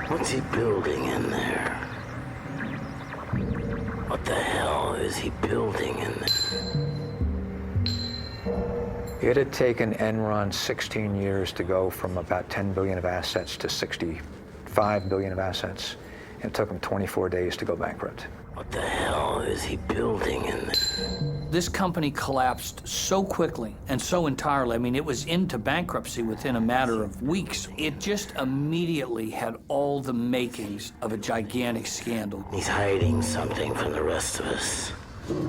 What's he building in there? What the hell is he building in there? It had taken Enron 16 years to go from about 10 billion of assets to 65 billion of assets. It took them 24 days to go bankrupt. What the hell is he building in there? This company collapsed so quickly and so entirely. I mean, it was into bankruptcy within a matter of weeks. It just immediately had all the makings of a gigantic scandal. He's hiding something from the rest of us.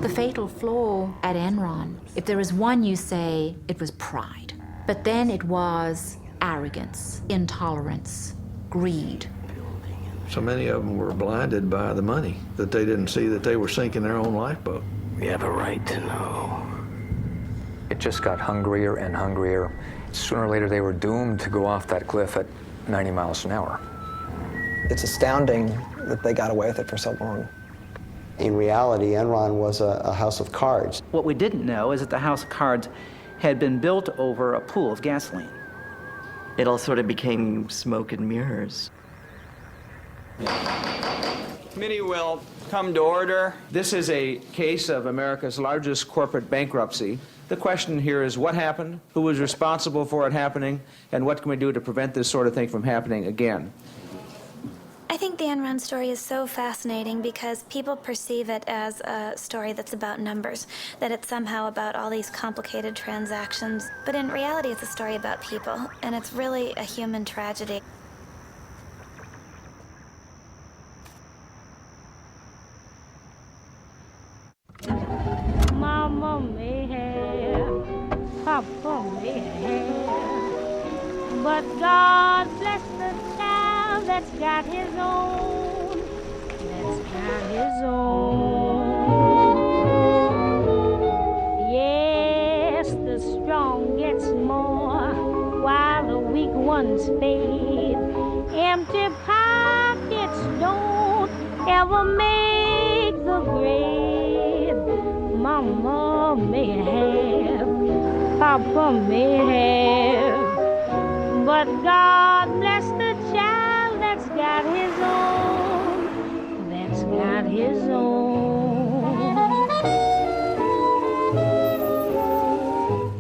The fatal flaw at Enron, if there is one, you say it was pride. But then it was arrogance, intolerance, greed. So many of them were blinded by the money, that they didn't see that they were sinking their own lifeboat. We have a right to know. It just got hungrier and hungrier. Sooner or later, they were doomed to go off that cliff at 90 miles an hour. It's astounding that they got away with it for so long. In reality, Enron was a house of cards. What we didn't know is that the house of cards had been built over a pool of gasoline. It all sort of became smoke and mirrors. Committee will come to order. This is a case of America's largest corporate bankruptcy. The question here is what happened, who was responsible for it happening, and what can we do to prevent this sort of thing from happening again? I think the Enron story is so fascinating because people perceive it as a story that's about numbers, that it's somehow about all these complicated transactions. But in reality, it's a story about people, and it's really a human tragedy. Mama may have, Papa may have, but God bless the child that's got his own, that's got his own. Yes, the strong gets more, while the weak ones fade. Empty pockets don't ever make the grade. Mama may have, Papa may have, but God bless the child that's got his own, that's got his own.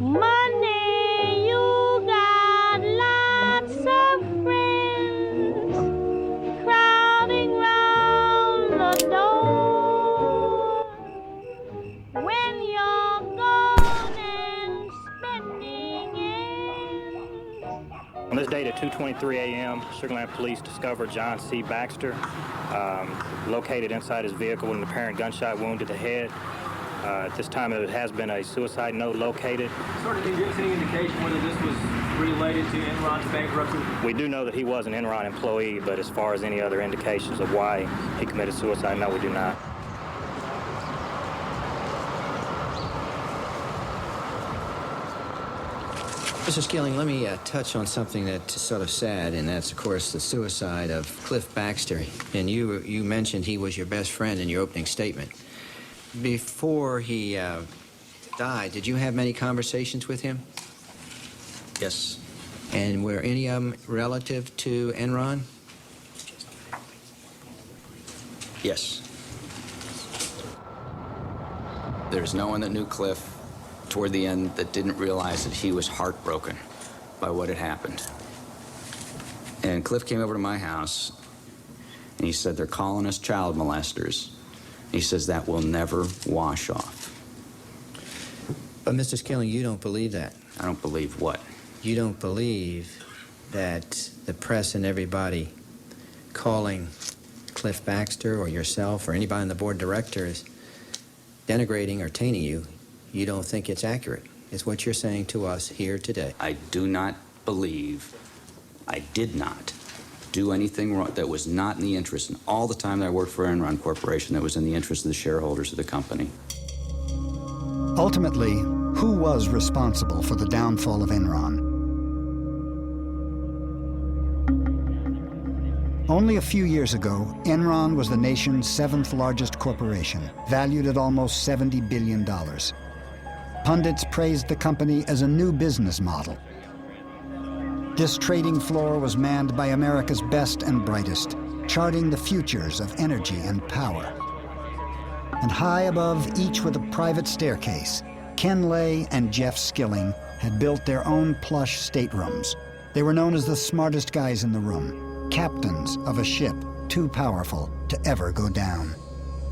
Money, you got lots of friends crowding round the door. When you're gone and spending ends. On this date at 2:23 a.m., Sugarland Police discovered John C. Baxter located inside his vehicle with an apparent gunshot wound to the head. At this time, there has been a suicide note located. Sort of, can you give us any indication whether this was related to Enron's bankruptcy? We do know that he was an Enron employee, but as far as any other indications of why he committed suicide, no, we do not. Mr. Skilling, let me touch on something that's sort of sad, and that's, of course, the suicide of Cliff Baxter. And you mentioned he was your best friend in your opening statement. Before he died, did you have many conversations with him? Yes. And were any of them relative to Enron? Yes. There's no one that knew Cliff toward the end that didn't realize that he was heartbroken by what had happened. And Cliff came over to my house, and he said, they're calling us child molesters. He says that will never wash off. But, Mr. Skilling, you don't believe that. I don't believe what? You don't believe that the press and everybody calling Cliff Baxter or yourself or anybody on the board of directors denigrating or tainting you, you don't think it's accurate, is what you're saying to us here today. I do not believe, I did not do anything wrong that was not in the interest, and all the time that I worked for Enron Corporation, that was in the interest of the shareholders of the company. Ultimately, who was responsible for the downfall of Enron? Only a few years ago, Enron was the nation's 7th largest corporation, valued at almost $70 billion. Pundits praised the company as a new business model. This trading floor was manned by America's best and brightest, charting the futures of energy and power. And high above each with a private staircase, Ken Lay and Jeff Skilling had built their own plush staterooms. They were known as the smartest guys in the room, captains of a ship too powerful to ever go down.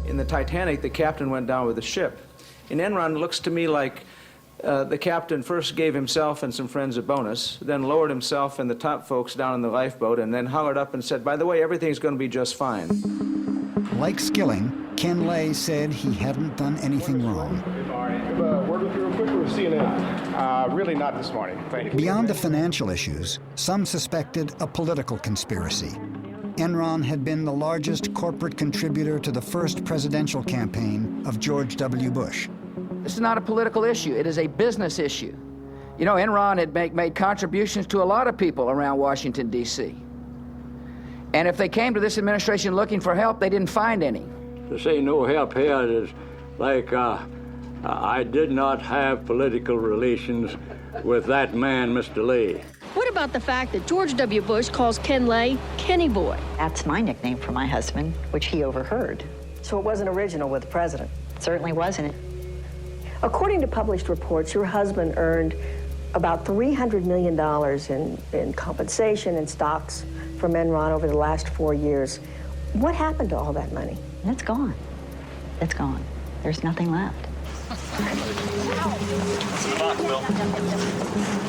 In the Titanic, the captain went down with the ship. In Enron, it looks to me like the captain first gave himself and some friends a bonus, then lowered himself and the top folks down in the lifeboat, and then hollered up and said, by the way, everything's going to be just fine. Like Skilling, Ken Lay said he hadn't done anything wrong. Word with you real quick with CNN. Really not this morning. Thank you. Beyond the financial issues, some suspected a political conspiracy. Enron had been the largest corporate contributor to the first presidential campaign of George W. Bush. This is not a political issue. It is a business issue. You know, Enron had made contributions to a lot of people around Washington, D.C. And if they came to this administration looking for help, they didn't find any. To say no help here is like I did not have political relations with that man, Mr. Lay. What about the fact that George W. Bush calls Ken Lay Kenny Boy? That's my nickname for my husband, which he overheard. So it wasn't original with the president? Certainly wasn't. According to published reports, your husband earned about $300 million in compensation and stocks from Enron over the last 4 years. What happened to all that money? It's gone. It's gone. There's nothing left.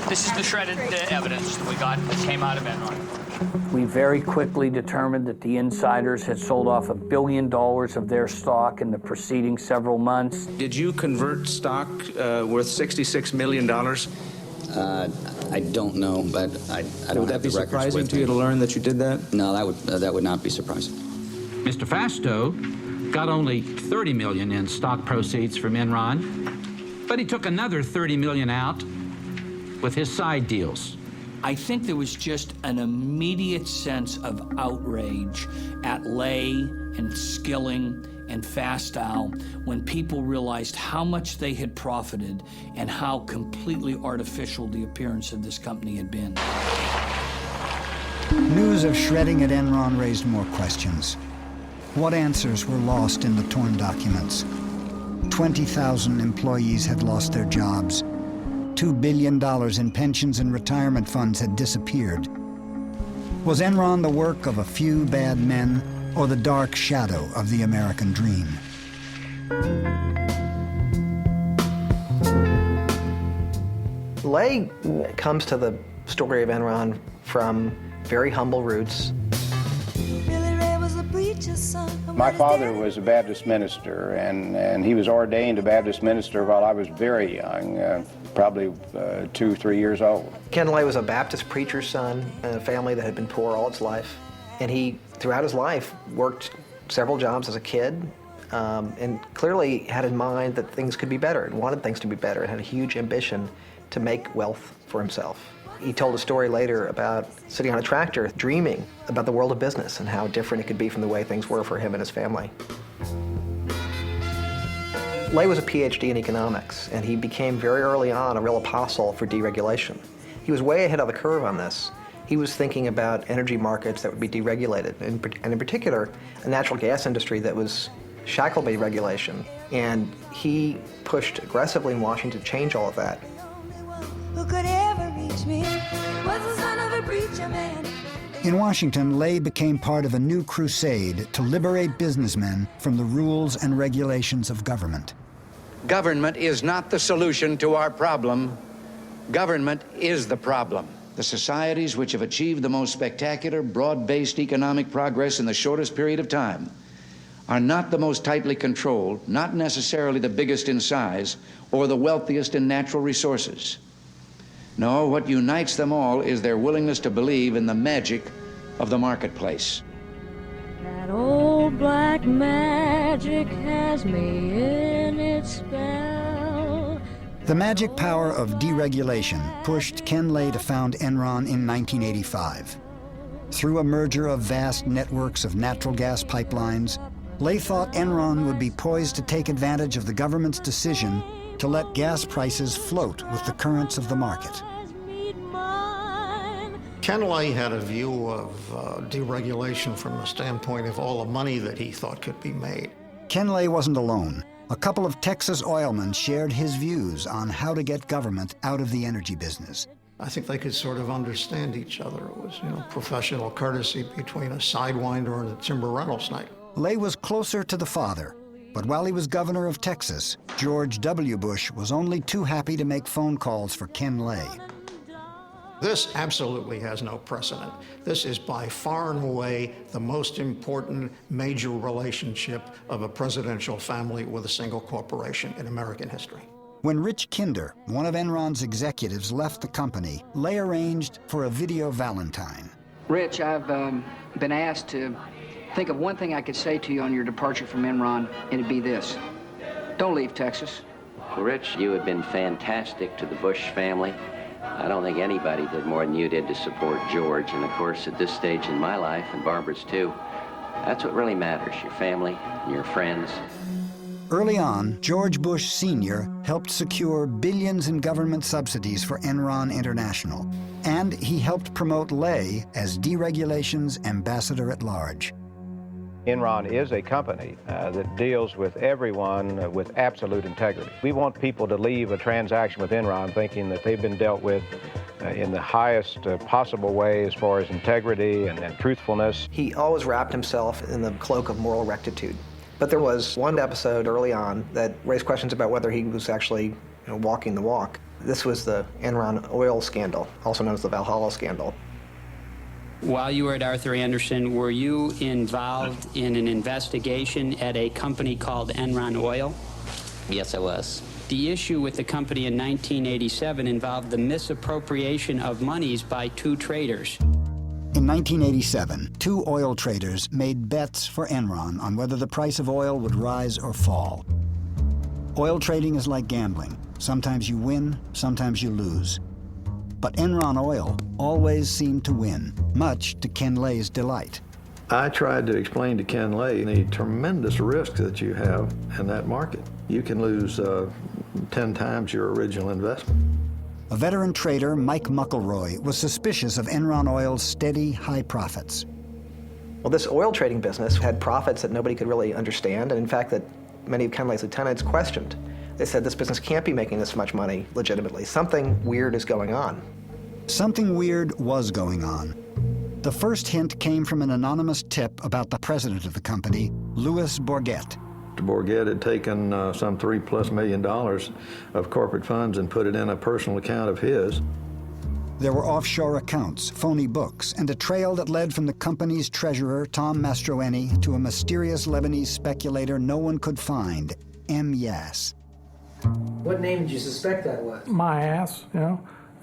This is the shredded evidence that we got that came out of Enron. We very quickly determined that the insiders had sold off $1 billion of their stock in the preceding several months. Did you convert stock worth $66 million? I don't know, but I don't have the records with me. Would that be surprising to you to learn that you did that? No, that would not be surprising. Mr. Fasto got only $30 million in stock proceeds from Enron, but he took another $30 million out with his side deals. I think there was just an immediate sense of outrage at Lay and Skilling and Fastow when people realized how much they had profited and how completely artificial the appearance of this company had been. News of shredding at Enron raised more questions. What answers were lost in the torn documents? 20,000 employees had lost their jobs. $2 billion in pensions and retirement funds had disappeared. Was Enron the work of a few bad men or the dark shadow of the American dream? Lay comes to the story of Enron from very humble roots. My father was a Baptist minister, and he was ordained a Baptist minister while I was very young, probably 2, 3 years old. Ken Lay was a Baptist preacher's son in a family that had been poor all its life. And he, throughout his life, worked several jobs as a kid, and clearly had in mind that things could be better and wanted things to be better and had a huge ambition to make wealth for himself. He told a story later about sitting on a tractor dreaming about the world of business and how different it could be from the way things were for him and his family. Lay was a PhD in economics, and he became very early on a real apostle for deregulation. He was way ahead of the curve on this. He was thinking about energy markets that would be deregulated, and in particular, a natural gas industry that was shackled by regulation. And he pushed aggressively in Washington to change all of that. Who could ever reach me? Was the son of a preacher man. In Washington, Lay became part of a new crusade to liberate businessmen from the rules and regulations of government. Government is not the solution to our problem. Government is the problem. The societies which have achieved the most spectacular, broad-based economic progress in the shortest period of time are not the most tightly controlled, not necessarily the biggest in size, or the wealthiest in natural resources. No, what unites them all is their willingness to believe in the magic of the marketplace. That old black magic has me in its spell. The magic power of deregulation pushed Ken Lay to found Enron in 1985. Through a merger of vast networks of natural gas pipelines, Lay thought Enron would be poised to take advantage of the government's decision to let gas prices float with the currents of the market. Ken Lay had a view of deregulation from the standpoint of all the money that he thought could be made. Ken Lay wasn't alone. A couple of Texas oilmen shared his views on how to get government out of the energy business. I think they could sort of understand each other. It was, professional courtesy between a sidewinder and a timber rental snake. Lay was closer to the father, but while he was governor of Texas, George W. Bush was only too happy to make phone calls for Ken Lay. This absolutely has no precedent. This is by far and away the most important major relationship of a presidential family with a single corporation in American history. When Rich Kinder, one of Enron's executives, left the company, Lay arranged for a video Valentine. Rich, I've been asked to think of one thing I could say to you on your departure from Enron, and it'd be this. Don't leave Texas. Well, Rich, you have been fantastic to the Bush family. I don't think anybody did more than you did to support George. And of course, at this stage in my life, and Barbara's too, that's what really matters, your family and your friends. Early on, George Bush Sr. helped secure billions in government subsidies for Enron International. And he helped promote Lay as deregulation's ambassador at large. Enron is a company that deals with everyone with absolute integrity. We want people to leave a transaction with Enron thinking that they've been dealt with in the highest possible way as far as integrity and truthfulness. He always wrapped himself in the cloak of moral rectitude. But there was one episode early on that raised questions about whether he was actually walking the walk. This was the Enron oil scandal, also known as the Valhalla scandal. While you were at Arthur Andersen, were you involved in an investigation at a company called Enron Oil? Yes, I was. The issue with the company in 1987 involved the misappropriation of monies by two traders. In 1987, two oil traders made bets for Enron on whether the price of oil would rise or fall. Oil trading is like gambling. Sometimes you win, sometimes you lose. But Enron Oil always seemed to win, much to Ken Lay's delight. I tried to explain to Ken Lay the tremendous risk that you have in that market. You can lose 10 times your original investment. A veteran trader, Mike Muckleroy, was suspicious of Enron Oil's steady, high profits. Well, this oil trading business had profits that nobody could really understand, and in fact that many of Ken Lay's lieutenants questioned. They said this business can't be making this much money legitimately. Something weird is going on. Something weird was going on. The first hint came from an anonymous tip about the president of the company, Louis Bourget. Bourget had taken some $3+ million of corporate funds and put it in a personal account of his. There were offshore accounts, phony books, and a trail that led from the company's treasurer, Tom Mastroeni, to a mysterious Lebanese speculator no one could find, M. Yass. What name did you suspect that was? My ass,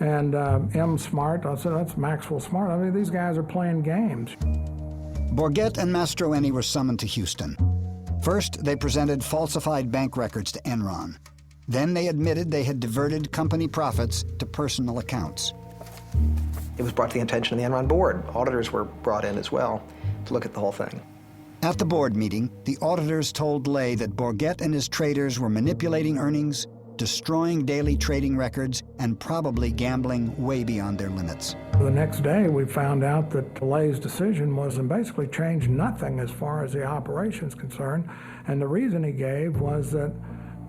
and M. Smart. I said, that's Maxwell Smart. I mean, these guys are playing games. Bourget and Mastroeni were summoned to Houston. First, they presented falsified bank records to Enron. Then they admitted they had diverted company profits to personal accounts. It was brought to the attention of the Enron board. Auditors were brought in as well to look at the whole thing. At the board meeting, the auditors told Lay that Bourget and his traders were manipulating earnings, destroying daily trading records, and probably gambling way beyond their limits. The next day, we found out that Lay's decision was basically changed nothing as far as the operation's concerned, and the reason he gave was that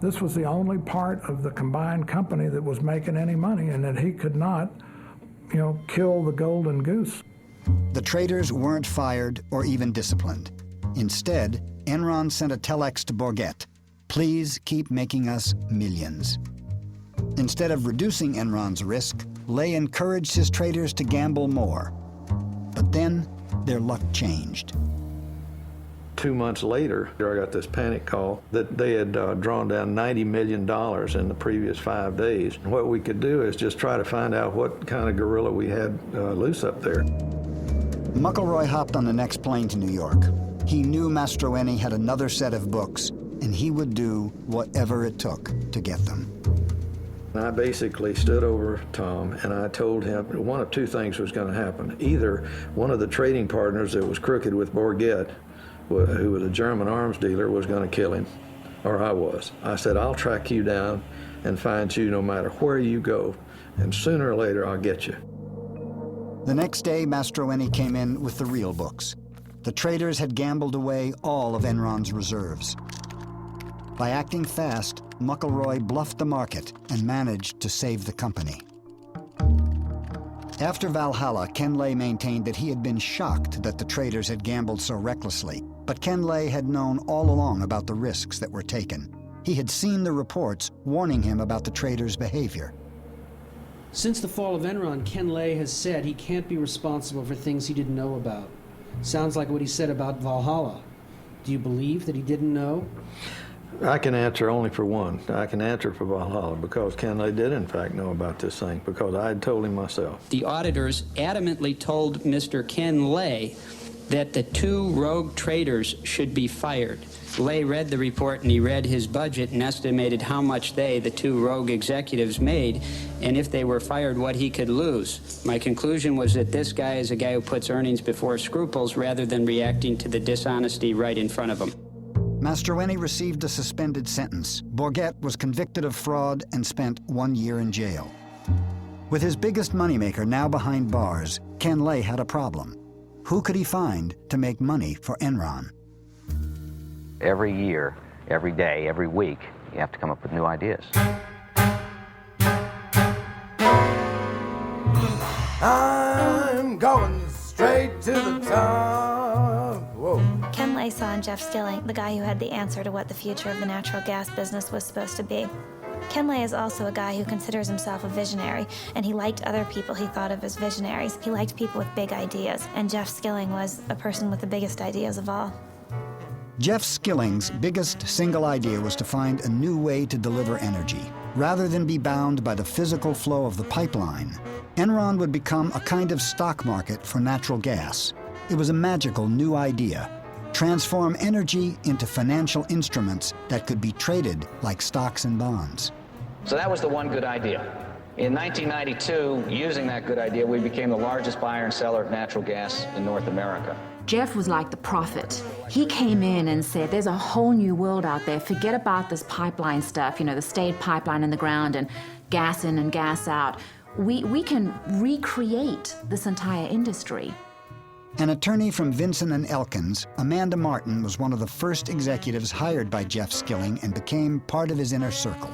this was the only part of the combined company that was making any money, and that he could not, kill the golden goose. The traders weren't fired or even disciplined. Instead, Enron sent a telex to Bourget. Please keep making us millions. Instead of reducing Enron's risk, Lay encouraged his traders to gamble more. But then, their luck changed. 2 months later, I got this panic call that they had drawn down $90 million in the previous 5 days. And what we could do is just try to find out what kind of gorilla we had loose up there. Muckleroy hopped on the next plane to New York. He knew Mastroeni had another set of books, and he would do whatever it took to get them. I basically stood over Tom and I told him one of two things was going to happen. Either one of the trading partners that was crooked with Bourget, who was a German arms dealer, was going to kill him, or I was. I said, I'll track you down and find you no matter where you go, and sooner or later I'll get you. The next day, Mastroeni came in with the real books. The traders had gambled away all of Enron's reserves. By acting fast, McElroy bluffed the market and managed to save the company. After Valhalla, Ken Lay maintained that he had been shocked that the traders had gambled so recklessly, but Ken Lay had known all along about the risks that were taken. He had seen the reports warning him about the traders' behavior. Since the fall of Enron, Ken Lay has said he can't be responsible for things he didn't know about. Sounds like what he said about Valhalla. Do you believe that he didn't know? I can answer only for one. I can answer for Valhalla because Ken Lay did in fact know about this thing because I had told him myself. The auditors adamantly told Mr. Ken Lay that the two rogue traders should be fired. Lay read the report and he read his budget and estimated how much the two rogue executives made, and if they were fired, what he could lose. My conclusion was that this guy is a guy who puts earnings before scruples rather than reacting to the dishonesty right in front of him. Mastroeni received a suspended sentence. Bourget was convicted of fraud and spent 1 year in jail. With his biggest moneymaker now behind bars, Ken Lay had a problem. Who could he find to make money for Enron? Every year, every day, every week, you have to come up with new ideas. I'm going straight to the top. Whoa. Ken Lay saw in Jeff Skilling the guy who had the answer to what the future of the natural gas business was supposed to be. Ken Lay is also a guy who considers himself a visionary, and he liked other people he thought of as visionaries. He liked people with big ideas, and Jeff Skilling was a person with the biggest ideas of all. Jeff Skilling's biggest single idea was to find a new way to deliver energy. Rather than be bound by the physical flow of the pipeline, Enron would become a kind of stock market for natural gas. It was a magical new idea. Transform energy into financial instruments that could be traded like stocks and bonds. So that was the one good idea. In 1992, using that good idea, we became the largest buyer and seller of natural gas in North America. Jeff was like the prophet. He came in and said, there's a whole new world out there. Forget about this pipeline stuff, you know, the state pipeline in the ground and gas in and gas out. We can recreate this entire industry. An attorney from Vinson & Elkins, Amanda Martin was one of the first executives hired by Jeff Skilling and became part of his inner circle.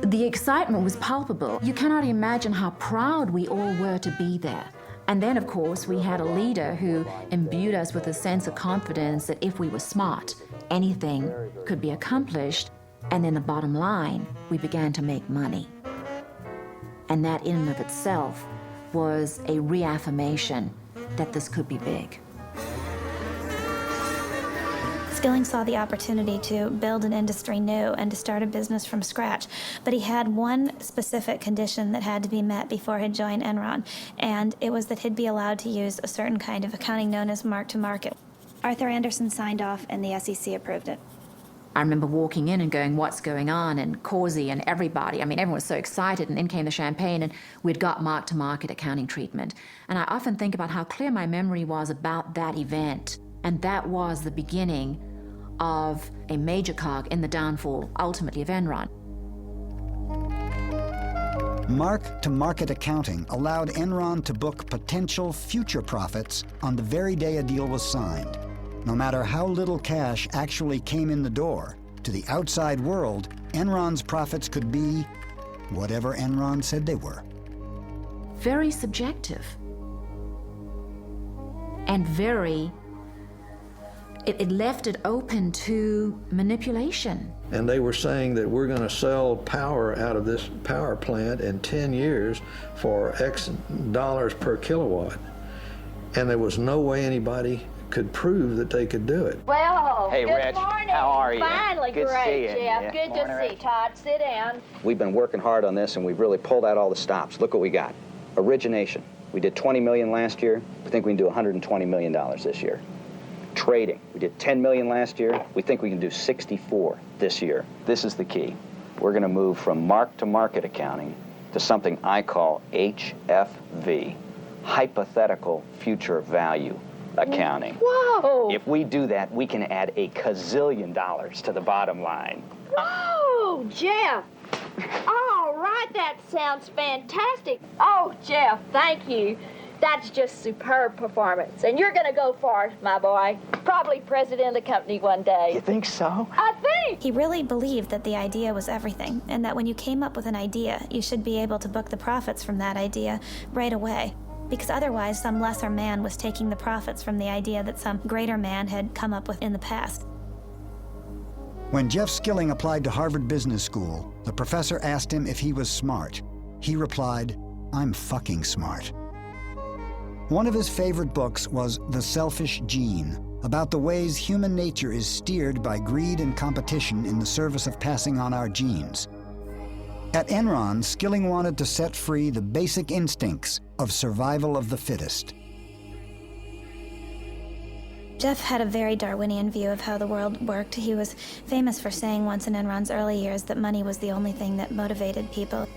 The excitement was palpable. You cannot imagine how proud we all were to be there. And then, of course, we had a leader who imbued us with a sense of confidence that if we were smart, anything could be accomplished. And then the bottom line, we began to make money. And that in and of itself was a reaffirmation that this could be big. Skilling saw the opportunity to build an industry new and to start a business from scratch, but he had one specific condition that had to be met before he'd join Enron, and it was that he'd be allowed to use a certain kind of accounting known as mark-to-market. Arthur Andersen signed off and the SEC approved it. I remember walking in and going, what's going on? And Causey and everybody, I mean, everyone was so excited, and in came the champagne, and we'd got mark-to-market accounting treatment. And I often think about how clear my memory was about that event. And that was the beginning of a major cog in the downfall, ultimately, of Enron. Mark-to-market accounting allowed Enron to book potential future profits on the very day a deal was signed. No matter how little cash actually came in the door, to the outside world, Enron's profits could be whatever Enron said they were. Very subjective. And very, it left it open to manipulation. And they were saying that we're going to sell power out of this power plant in 10 years for X dollars per kilowatt. And there was no way anybody could prove that they could do it. Well, hey, good Rich, morning. how are you? Finally, good great, to see you. Jeff. Yeah. Good Morning, to see you, Todd. Sit down. We've been working hard on this, and we've really pulled out all the stops. Look what we got. Origination. We did $20 million last year. We think we can do $120 million this year. Trading. We did $10 million last year. We think we can do 64 this year. This is the key. We're going to move from mark-to-market accounting to something I call HFV, hypothetical future value accounting. Whoa! If we do that, we can add a gazillion dollars to the bottom line. Whoa, Jeff! All right, that sounds fantastic. Oh, Jeff, thank you. That's just superb performance. And you're going to go far, my boy. Probably president of the company one day. You think so? I think! He really believed that the idea was everything, and that when you came up with an idea, you should be able to book the profits from that idea right away. Because otherwise, some lesser man was taking the profits from the idea that some greater man had come up with in the past. When Jeff Skilling applied to Harvard Business School, the professor asked him if he was smart. He replied, "I'm fucking smart." One of his favorite books was The Selfish Gene, about the ways human nature is steered by greed and competition in the service of passing on our genes. At Enron, Skilling wanted to set free the basic instincts of survival of the fittest. Jeff had a very Darwinian view of how the world worked. He was famous for saying once in Enron's early years that money was the only thing that motivated people.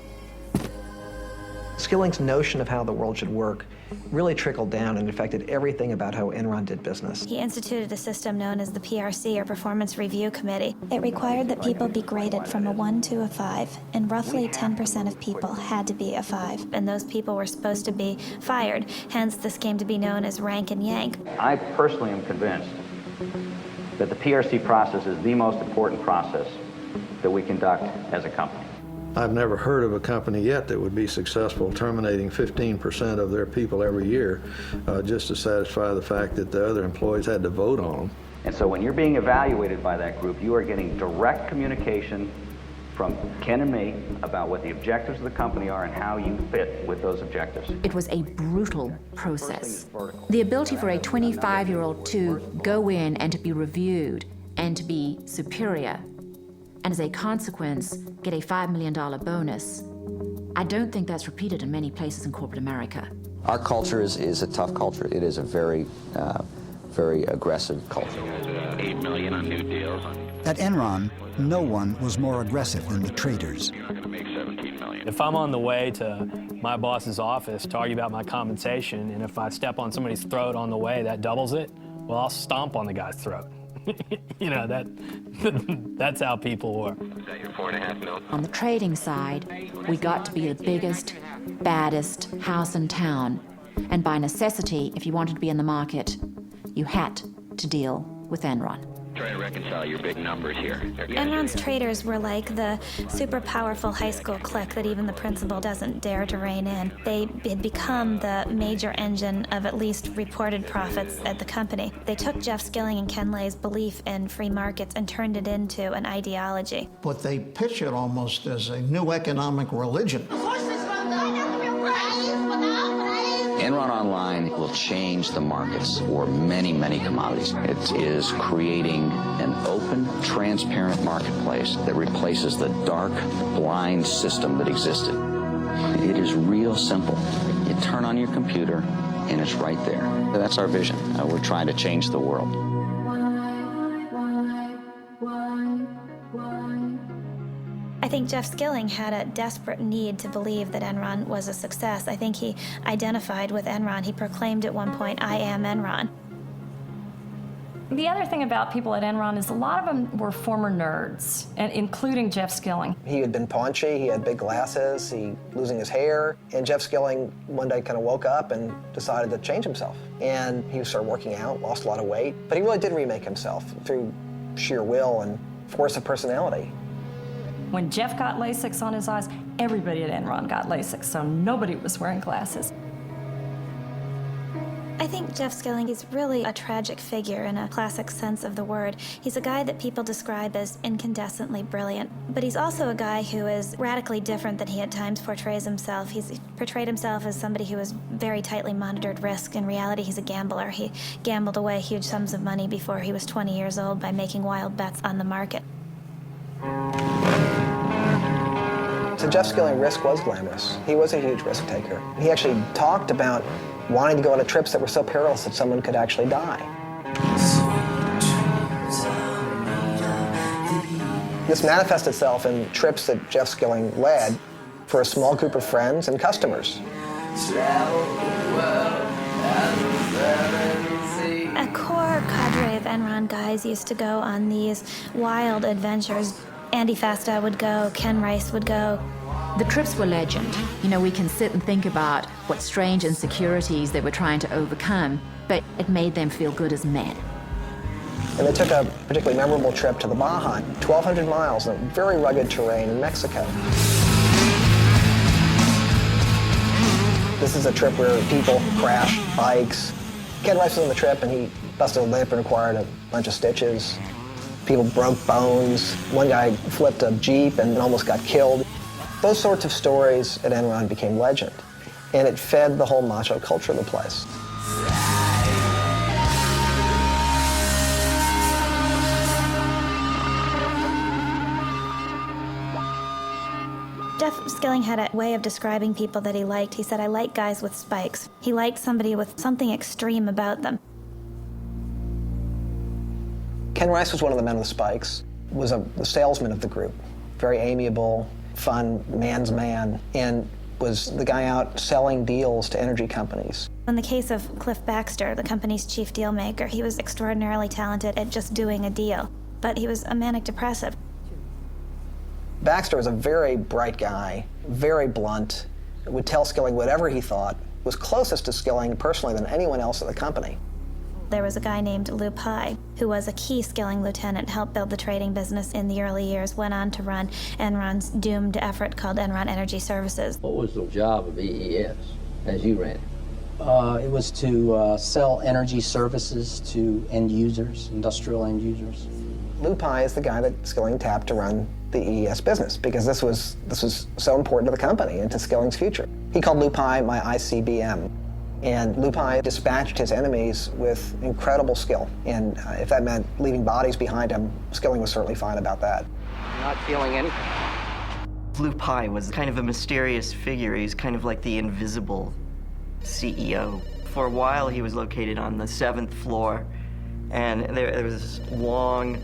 Skilling's notion of how the world should work really trickled down and affected everything about how Enron did business. He instituted a system known as the PRC, or Performance Review Committee. It required that people be graded from a 1 to a 5, and roughly 10% of people had to be a 5, and those people were supposed to be fired. Hence, this came to be known as rank and yank. I personally am convinced that the PRC process is the most important process that we conduct as a company. I've never heard of a company yet that would be successful terminating 15% of their people every year just to satisfy the fact that the other employees had to vote on them. And so when you're being evaluated by that group, you are getting direct communication from Ken and me about what the objectives of the company are and how you fit with those objectives. It was a brutal process. The ability for a 25-year-old to go in and to be reviewed and to be superior, and as a consequence, get a $5 million bonus. I don't think that's repeated in many places in corporate America. Our culture is a tough culture. It is a very, very aggressive culture. 8 million on new deals. At Enron, no one was more aggressive than the traders. If I'm on the way to my boss's office to argue about my compensation, and if I step on somebody's throat on the way, that doubles it, well, I'll stomp on the guy's throat. You know, that's how people work. Is that your 4.5 mil? On the trading side, we got to be the biggest, baddest house in town. And by necessity, if you wanted to be in the market, you had to deal with Enron. Try to reconcile your big numbers here. Enron's traders were like the super powerful high school clique that even the principal doesn't dare to rein in. They had become the major engine of at least reported profits at the company. They took Jeff Skilling and Ken Lay's belief in free markets and turned it into an ideology. But they pitch it almost as a new economic religion. Enron Online will change the markets for many, many commodities. It is creating an open, transparent marketplace that replaces the dark, blind system that existed. It is real simple. You turn on your computer, and it's right there. That's our vision. We're trying to change the world. I think Jeff Skilling had a desperate need to believe that Enron was a success. I think he identified with Enron. He proclaimed at one point, "I am Enron." The other thing about people at Enron is a lot of them were former nerds, and including Jeff Skilling. He had been paunchy, he had big glasses, he losing his hair, and Jeff Skilling one day kind of woke up and decided to change himself. And he started working out, lost a lot of weight, but he really did remake himself through sheer will and force of personality. When Jeff got LASIK on his eyes, everybody at Enron got LASIK, so nobody was wearing glasses. I think Jeff Skilling is really a tragic figure in a classic sense of the word. He's a guy that people describe as incandescently brilliant, but he's also a guy who is radically different than he at times portrays himself. He's portrayed himself as somebody who has very tightly monitored risk. In reality, he's a gambler. He gambled away huge sums of money before he was 20 years old by making wild bets on the market. So Jeff Skilling, risk was glamorous. He was a huge risk taker. He actually talked about wanting to go on trips that were so perilous that someone could actually die. This manifests itself in trips that Jeff Skilling led for a small group of friends and customers. A core cadre of Enron guys used to go on these wild adventures. Andy Fasta would go, Ken Rice would go. The trips were legend. You know, we can sit and think about what strange insecurities they were trying to overcome, but it made them feel good as men. And they took a particularly memorable trip to the Baja, 1,200 miles in very rugged terrain in Mexico. This is a trip where people crash bikes. Ken Rice was on the trip and he busted a lip and required a bunch of stitches. People broke bones. One guy flipped a Jeep and almost got killed. Those sorts of stories at Enron became legend, and it fed the whole macho culture of the place. Jeff Skilling had a way of describing people that he liked. He said, I like guys with spikes. He liked somebody with something extreme about them. Ken Rice was one of the men with spikes, was the salesman of the group. Very amiable, fun, man's man, and was the guy out selling deals to energy companies. In the case of Cliff Baxter, the company's chief deal maker, he was extraordinarily talented at just doing a deal, but he was a manic depressive. Baxter was a very bright guy, very blunt, would tell Skilling whatever he thought, was closest to Skilling personally than anyone else at the company. There was a guy named Lou Pye, who was a key Skilling lieutenant, helped build the trading business in the early years, went on to run Enron's doomed effort called Enron Energy Services. What was the job of EES as you ran it? It was to sell energy services to end users, industrial end users. Lou Pye is the guy that Skilling tapped to run the EES business because this was so important to the company and to Skilling's future. He called Lou Pye my ICBM. And Lou Pye dispatched his enemies with incredible skill. And if that meant leaving bodies behind him, Skilling was certainly fine about that. Not feeling anything. Lou Pye was kind of a mysterious figure. He's kind of like the invisible CEO. For a while, he was located on the 7th floor, and there was this long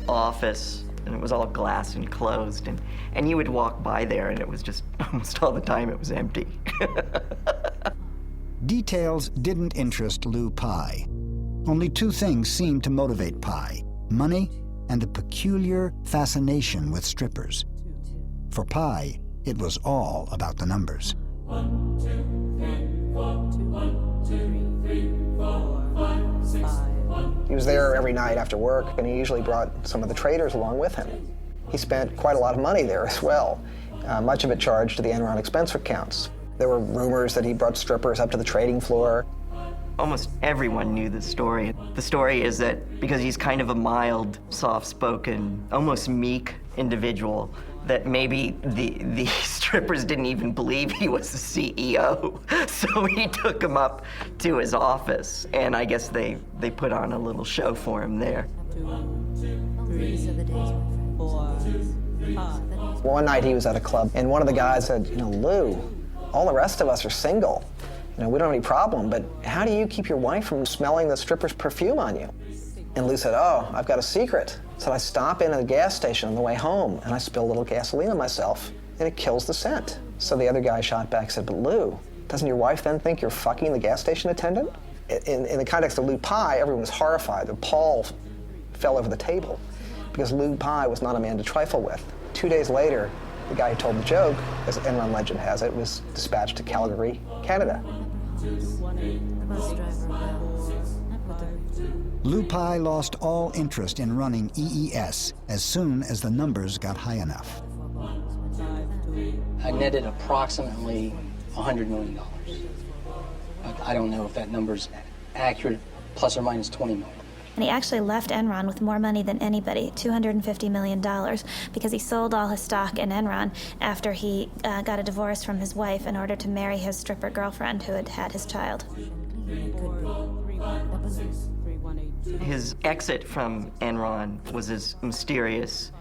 office, and it was all glass and closed, and you would walk by there, and it was just almost all the time it was empty. Details didn't interest Lou Pye. Only two things seemed to motivate Pye: money and a peculiar fascination with strippers. For Pye, it was all about the numbers. 1, 2, 3, 4. 1, 2, 3, 4, 5, 6, 1. He was there every night after work, and he usually brought some of the traders along with him. He spent quite a lot of money there as well, much of it charged to the Enron expense accounts. There were rumors that he brought strippers up to the trading floor. Almost everyone knew the story. The story is that because he's kind of a mild, soft-spoken, almost meek individual, that maybe the strippers didn't even believe he was the CEO. So he took him up to his office, and I guess they put on a little show for him there. 1, 2, 3, 4, 5. One night he was at a club, and one of the guys said, Lou, all the rest of us are single. We don't have any problem, but how do you keep your wife from smelling the stripper's perfume on you? And Lou said, oh, I've got a secret. So I stop in at a gas station on the way home, and I spill a little gasoline on myself, and it kills the scent. So the other guy shot back and said, but Lou, doesn't your wife then think you're fucking the gas station attendant? In the context of Lou Pye, everyone was horrified. The pall fell over the table because Lou Pye was not a man to trifle with. 2 days later, the guy who told the joke, as Enron legend has it, was dispatched to Calgary, Canada. Lou Pye lost all interest in running EES as soon as the numbers got high enough. I netted approximately $100 million. But I don't know if that number's accurate, plus or minus 20 million. And he actually left Enron with more money than anybody, $250 million, because he sold all his stock in Enron after he got a divorce from his wife in order to marry his stripper girlfriend who had had his child. His exit from Enron was as mysterious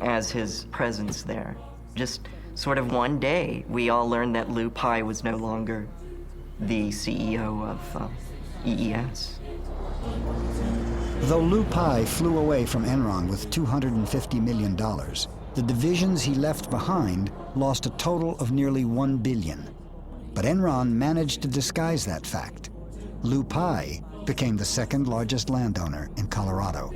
as his presence there. Just sort of one day, we all learned that Lou Pye was no longer the CEO of EES. Though Lou Pye flew away from Enron with $250 million, the divisions he left behind lost a total of nearly $1 billion. But Enron managed to disguise that fact. Lou Pye became the second largest landowner in Colorado.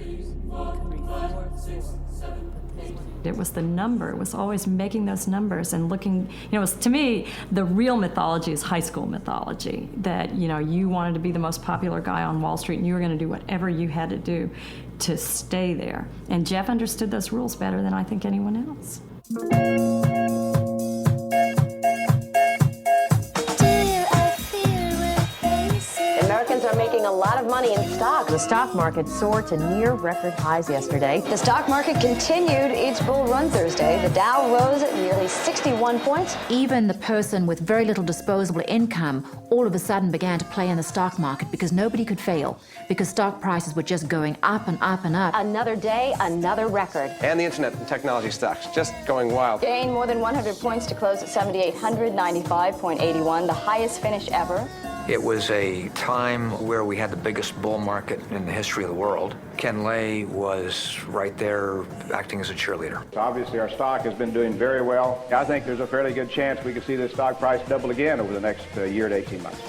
It was the number. It was always making those numbers and looking, you know, it was, to me, the real mythology is high school mythology, that, you know, you wanted to be the most popular guy on Wall Street and you were going to do whatever you had to do to stay there. And Jeff understood those rules better than I think anyone else. Americans are making a lot of money in stock. The stock market soared to near record highs yesterday. The stock market continued its bull run Thursday. The Dow rose at nearly 61 points. Even the person with very little disposable income all of a sudden began to play in the stock market because nobody could fail, because stock prices were just going up and up and up. Another day, another record. And the internet and technology stocks just going wild. Gained more than 100 points to close at 7,895.81, the highest finish ever. It was a time where we had the biggest bull market in the history of the world. Ken Lay was right there acting as a cheerleader. Obviously, our stock has been doing very well. I think there's a fairly good chance we could see this stock price double again over the next year to 18 months.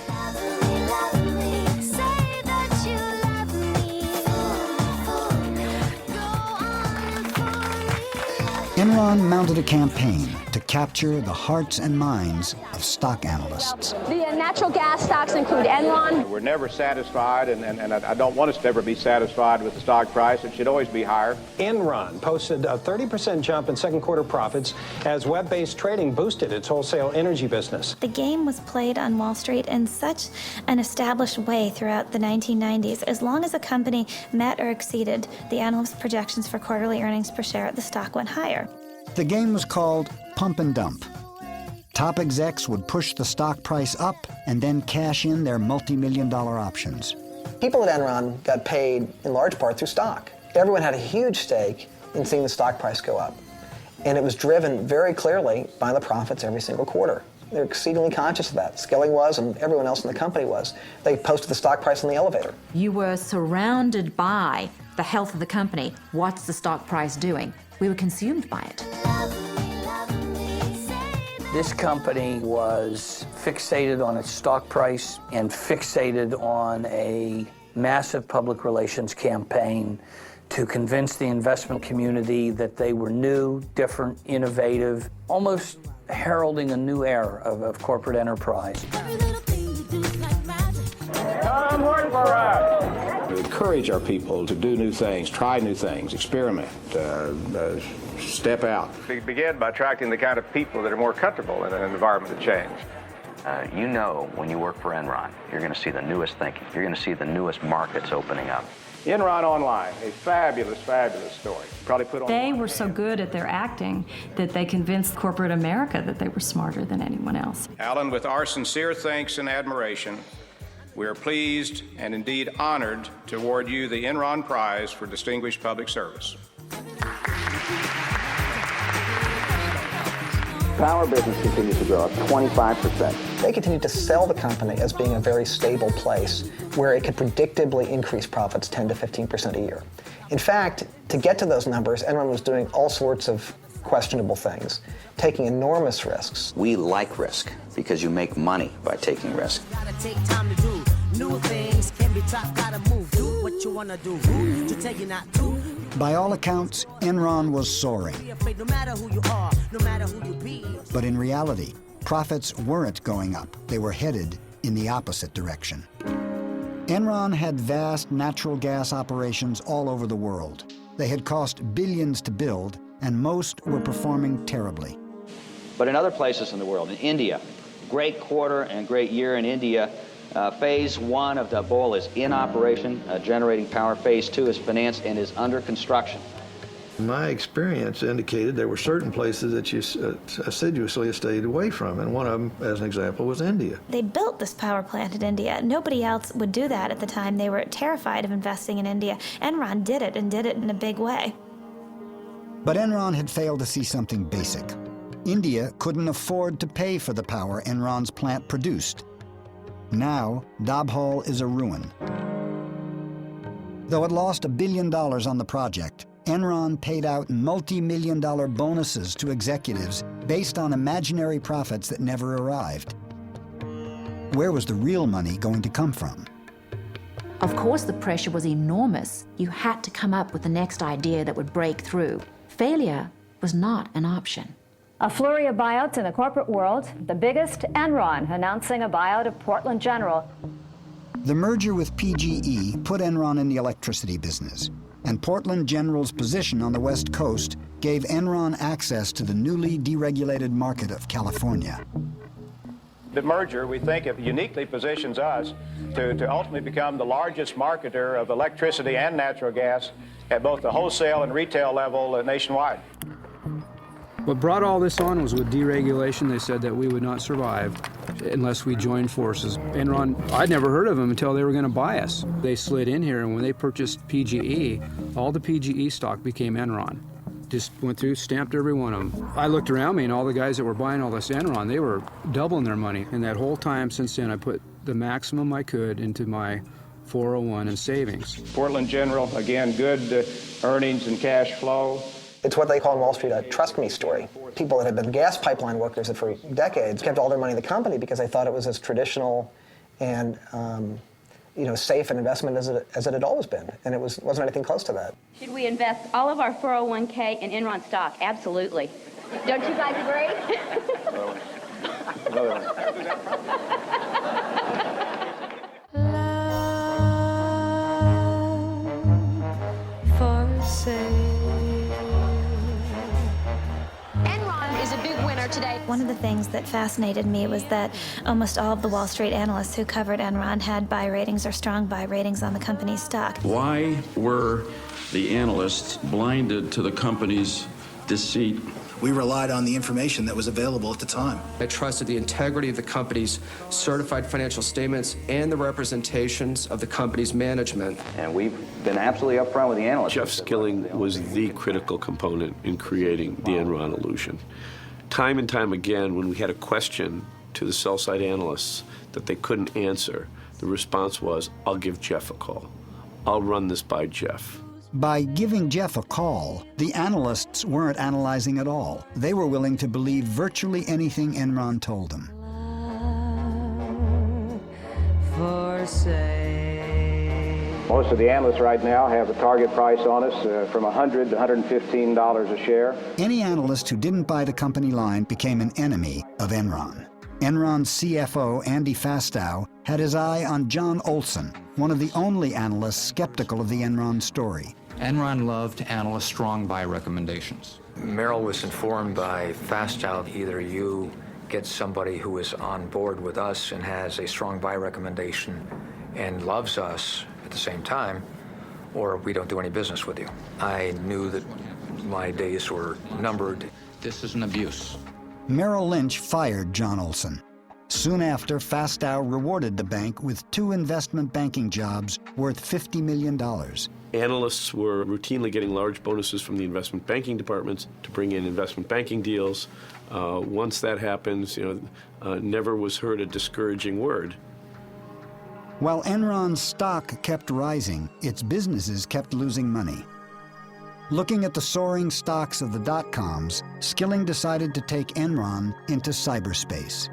Enron mounted a campaign to capture the hearts and minds of stock analysts. The natural gas stocks include Enron. We're never satisfied, and I don't want us to ever be satisfied with the stock price. It should always be higher. Enron posted a 30% jump in second quarter profits as web-based trading boosted its wholesale energy business. The game was played on Wall Street in such an established way throughout the 1990s. As long as a company met or exceeded the analysts' projections for quarterly earnings per share, the stock went higher. The game was called pump and dump. Top execs would push the stock price up and then cash in their multi-million-dollar options. People at Enron got paid in large part through stock. Everyone had a huge stake in seeing the stock price go up. And it was driven very clearly by the profits every single quarter. They're exceedingly conscious of that. Skilling was, and everyone else in the company was. They posted the stock price on the elevator. You were surrounded by the health of the company. What's the stock price doing? We were consumed by it. This company was fixated on its stock price and fixated on a massive public relations campaign to convince the investment community that they were new, different, innovative, almost heralding a new era of corporate enterprise. Come work for us. We encourage our people to do new things, try new things, experiment, step out. We begin by attracting the kind of people that are more comfortable in an environment of change. You know, when you work for Enron, you're going to see the newest thinking. You're going to see the newest markets opening up. Enron Online, a fabulous, fabulous story. Probably put on. They were so good at their acting that they convinced corporate America that they were smarter than anyone else. Alan, with our sincere thanks and admiration, we are pleased and indeed honored to award you the Enron Prize for Distinguished Public Service. Power business continues to grow at 25%. They continued to sell the company as being a very stable place where it could predictably increase profits 10 to 15% a year. In fact, to get to those numbers, Enron was doing all sorts of questionable things, taking enormous risks. We like risk because you make money by taking risk. Gotta take time to do new things. Can be tough, gotta move. Do what you wanna do. To tell you not to. By all accounts, Enron was soaring. No matter who you are, no matter who you be. But in reality, profits weren't going up. They were headed in the opposite direction. Enron had vast natural gas operations all over the world. They had cost billions to build, and most were performing terribly. But in other places in the world, in India, great quarter and great year in India. Phase 1 of Dabhol is in operation, generating power. Phase 2 is financed and is under construction. My experience indicated there were certain places that you assiduously stayed away from, and one of them, as an example, was India. They built this power plant in India. Nobody else would do that at the time. They were terrified of investing in India. Enron did it, and did it in a big way. But Enron had failed to see something basic. India couldn't afford to pay for the power Enron's plant produced. Now, Dabhol is a ruin. Though it lost $1 billion on the project, Enron paid out multi-million-dollar bonuses to executives based on imaginary profits that never arrived. Where was the real money going to come from? Of course, the pressure was enormous. You had to come up with the next idea that would break through. Failure was not an option. A flurry of buyouts in the corporate world, the biggest, Enron, announcing a buyout of Portland General. The merger with PGE put Enron in the electricity business, and Portland General's position on the West Coast gave Enron access to the newly deregulated market of California. The merger, we think, it uniquely positions us to ultimately become the largest marketer of electricity and natural gas at both the wholesale and retail level nationwide. What brought all this on was with deregulation. They said that we would not survive unless we joined forces. Enron, I'd never heard of them until they were going to buy us. They slid in here, and when they purchased PGE, all the PGE stock became Enron. Just went through, stamped every one of them. I looked around me, and all the guys that were buying all this Enron, they were doubling their money. And that whole time since then, I put the maximum I could into my 401 and savings. Portland General, again, good earnings and cash flow. It's what they call in Wall Street a trust me story. People that had been gas pipeline workers for decades kept all their money in the company because they thought it was as traditional and safe an investment as it had always been, and it wasn't anything close to that. Should we invest all of our 401k in Enron stock? Absolutely. Don't you guys agree? For sale. Is a big winner today. One of the things that fascinated me was that almost all of the Wall Street analysts who covered Enron had buy ratings or strong buy ratings on the company's stock. Why were the analysts blinded to the company's deceit? We relied on the information that was available at the time. I trusted the integrity of the company's certified financial statements and the representations of the company's management. And we've been absolutely upfront with the analysts. Jeff Skilling was the critical component in creating the Enron illusion. Time and time again, when we had a question to the sell-side analysts that they couldn't answer, the response was, I'll give Jeff a call. I'll run this by Jeff. By giving Jeff a call, the analysts weren't analyzing at all. They were willing to believe virtually anything Enron told them. For sale. Most of the analysts right now have a target price on us from $100 to $115 a share. Any analyst who didn't buy the company line became an enemy of Enron. Enron's CFO, Andy Fastow, had his eye on John Olson, one of the only analysts skeptical of the Enron story. Enron loved to analyst strong buy recommendations. Merrill was informed by Fastow, either you get somebody who is on board with us and has a strong buy recommendation and loves us at the same time, or we don't do any business with you. I knew that my days were numbered. This is an abuse. Merrill Lynch fired John Olson. Soon after, Fastow rewarded the bank with 2 investment banking jobs worth $50 million. Analysts were routinely getting large bonuses from the investment banking departments to bring in investment banking deals. Once that happens, never was heard a discouraging word. While Enron's stock kept rising, its businesses kept losing money. Looking at the soaring stocks of the dot-coms, Skilling decided to take Enron into cyberspace.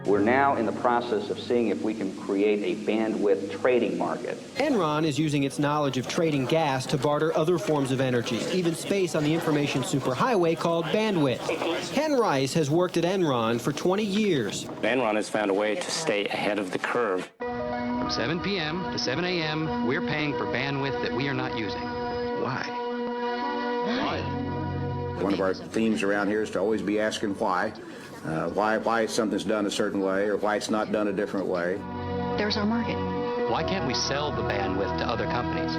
We're now in the process of seeing if we can create a bandwidth trading market. Enron is using its knowledge of trading gas to barter other forms of energy, even space on the information superhighway called bandwidth. Ken Rice has worked at Enron for 20 years. Enron has found a way to stay ahead of the curve. From 7 p.m. to 7 a.m., we're paying for bandwidth that we are not using. Why? One of our themes around here is to always be asking why. Why something's done a certain way or why it's not done a different way. There's our market. Why can't we sell the bandwidth to other companies?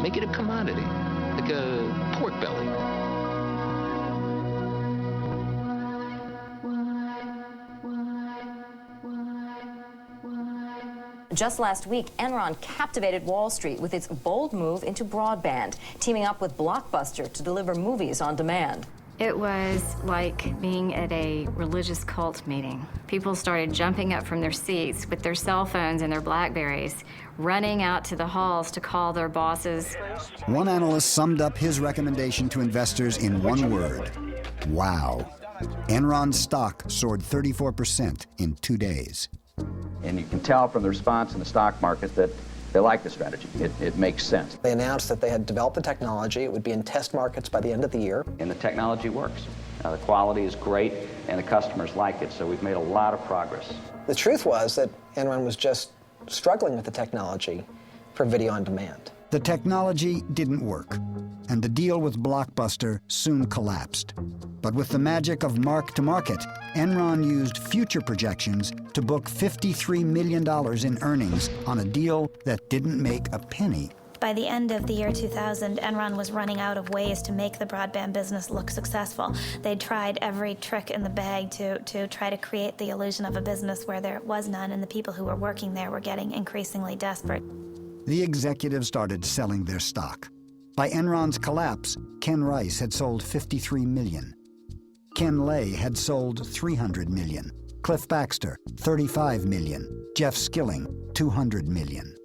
Make it a commodity, like a pork belly. Just last week, Enron captivated Wall Street with its bold move into broadband, teaming up with Blockbuster to deliver movies on demand. It was like being at a religious cult meeting. People started jumping up from their seats with their cell phones and their BlackBerries, running out to the halls to call their bosses. One analyst summed up his recommendation to investors in one word: wow. Enron's stock soared 34% in 2 days. And you can tell from the response in the stock market that They like the strategy. It makes sense. They announced that they had developed the technology. It would be in test markets by the end of the year. And the technology works. The quality is great, and the customers like it, so we've made a lot of progress. The truth was that Enron was just struggling with the technology for video on demand. The technology didn't work, and the deal with Blockbuster soon collapsed. But with the magic of mark-to-market, Enron used future projections to book $53 million in earnings on a deal that didn't make a penny. By the end of the year 2000, Enron was running out of ways to make the broadband business look successful. They'd tried every trick in the bag to try to create the illusion of a business where there was none, and the people who were working there were getting increasingly desperate. The executives started selling their stock. By Enron's collapse, Ken Rice had sold $53 million. Ken Lay had sold $300 million. Cliff Baxter, $35 million. Jeff Skilling, $200 million.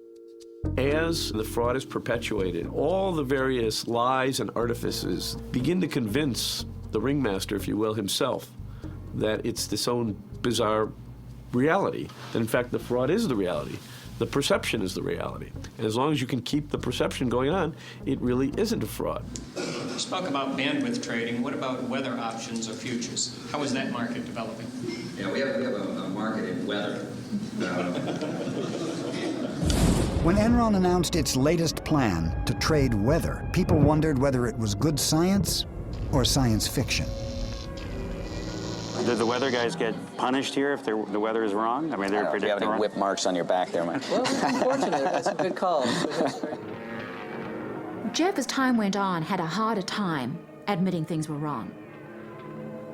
As the fraud is perpetuated, all the various lies and artifices begin to convince the ringmaster, if you will, himself, that it's this own bizarre reality. That in fact the fraud is the reality. The perception is the reality. And as long as you can keep the perception going on, it really isn't a fraud. You spoke about bandwidth trading. What about weather options or futures? How is that market developing? Yeah, we have a market in weather. When Enron announced its latest plan to trade weather, people wondered whether it was good science or science fiction. Did the weather guys get punished here if the weather is wrong? I mean, they're predicting. Do you have any whip marks on your back there, Mike? Well, we've been fortunate. That's a good call. Jeff, as time went on, had a harder time admitting things were wrong.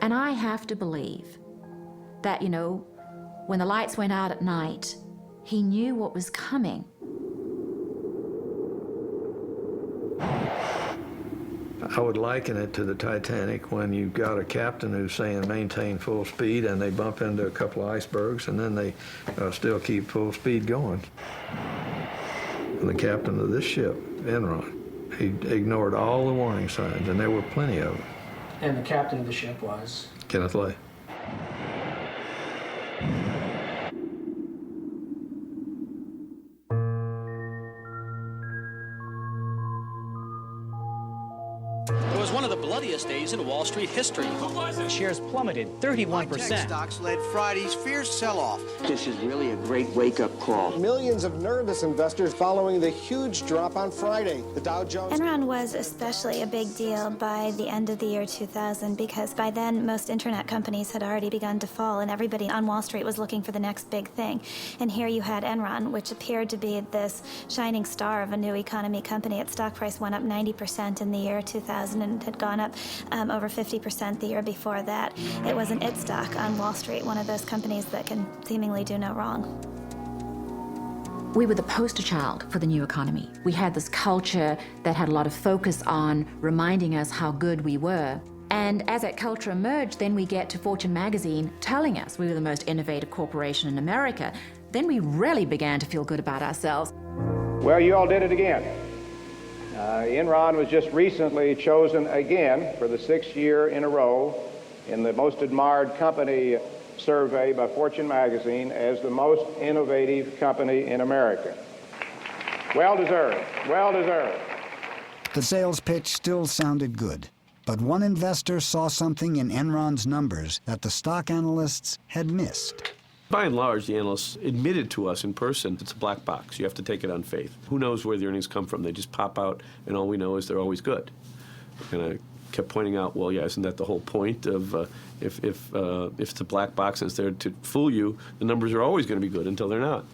And I have to believe that, you know, when the lights went out at night, he knew what was coming. I would liken it to the Titanic when you've got a captain who's saying maintain full speed and they bump into a couple of icebergs and then they still keep full speed going. And the captain of this ship, Enron, he ignored all the warning signs, and there were plenty of them. And the captain of the ship was? Kenneth Lay. It was one of the bloodiest days in Wall Street history. Shares plummeted 31%. Tech stocks led Friday's fierce sell-off. This is really a great wake-up call. Millions of nervous investors following the huge drop on Friday. The Dow Jones... Enron was especially a big deal by the end of the year 2000 because by then most internet companies had already begun to fall and everybody on Wall Street was looking for the next big thing. And here you had Enron, which appeared to be this shining star of a new economy company. Its stock price went up 90% in the year 2000 and had gone up over 50% the year before that. It was an it stock on Wall Street, one of those companies that can seemingly do no wrong. We were the poster child for the new economy. We had this culture that had a lot of focus on reminding us how good we were. And as that culture emerged, then we get to Fortune magazine telling us we were the most innovative corporation in America. Then we really began to feel good about ourselves. Well, you all did it again. Enron was just recently chosen again for the 6th year in a row in the most admired company survey by Fortune magazine as the most innovative company in America. Well deserved, well deserved. The sales pitch still sounded good, but one investor saw something in Enron's numbers that the stock analysts had missed. By and large, the analysts admitted to us in person it's a black box. You have to take it on faith. Who knows where the earnings come from? They just pop out, and all we know is they're always good. And I kept pointing out, well, yeah, isn't that the whole point of if it's a black box and it's there to fool you, the numbers are always going to be good until they're not.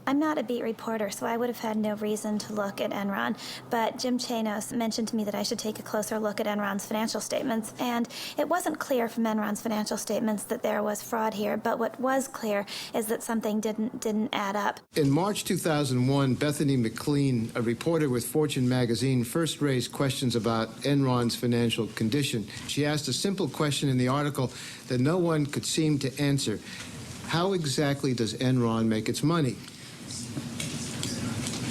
I'm not a beat reporter, so I would have had no reason to look at Enron, but Jim Chanos mentioned to me that I should take a closer look at Enron's financial statements, and it wasn't clear from Enron's financial statements that there was fraud here, but what was clear is that something didn't add up. In March 2001, Bethany McLean, a reporter with Fortune magazine, first raised questions about Enron's financial condition. She asked a simple question in the article that no one could seem to answer. How exactly does Enron make its money?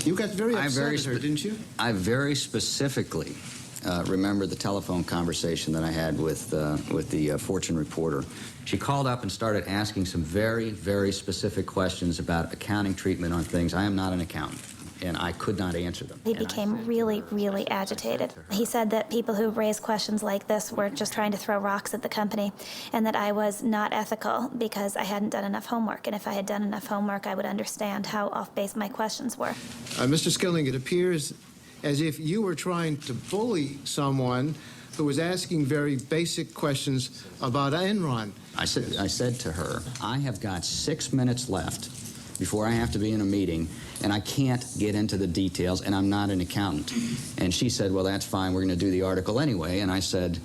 You got very upset at her, didn't you? I very specifically remember the telephone conversation that I had with the Fortune reporter. She called up and started asking some very, very specific questions about accounting treatment on things. I am not an accountant, and I could not answer them. He became really, really agitated. He said that people who raised questions like this were just trying to throw rocks at the company, and that I was not ethical because I hadn't done enough homework. And if I had done enough homework, I would understand how off-base my questions were. Mr. Skilling, it appears as if you were trying to bully someone who was asking very basic questions about Enron. I said to her, I have got 6 minutes left before I have to be in a meeting, and I can't get into the details, and I'm not an accountant. And she said, well, that's fine, we're going to do the article anyway. And I said,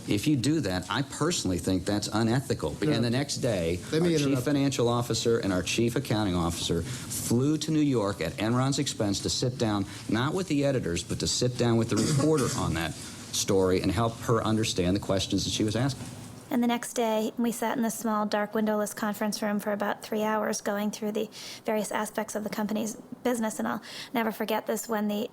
if you do that, I personally think that's unethical. And the next day, our chief financial officer and our chief accounting officer flew to New York at Enron's expense to sit down, not with the editors, but to sit down with the reporter on that story and help her understand the questions that she was asking. And the next day, we sat in this small, dark, windowless conference room for about 3 hours going through the various aspects of the company's business. And I'll never forget this. When the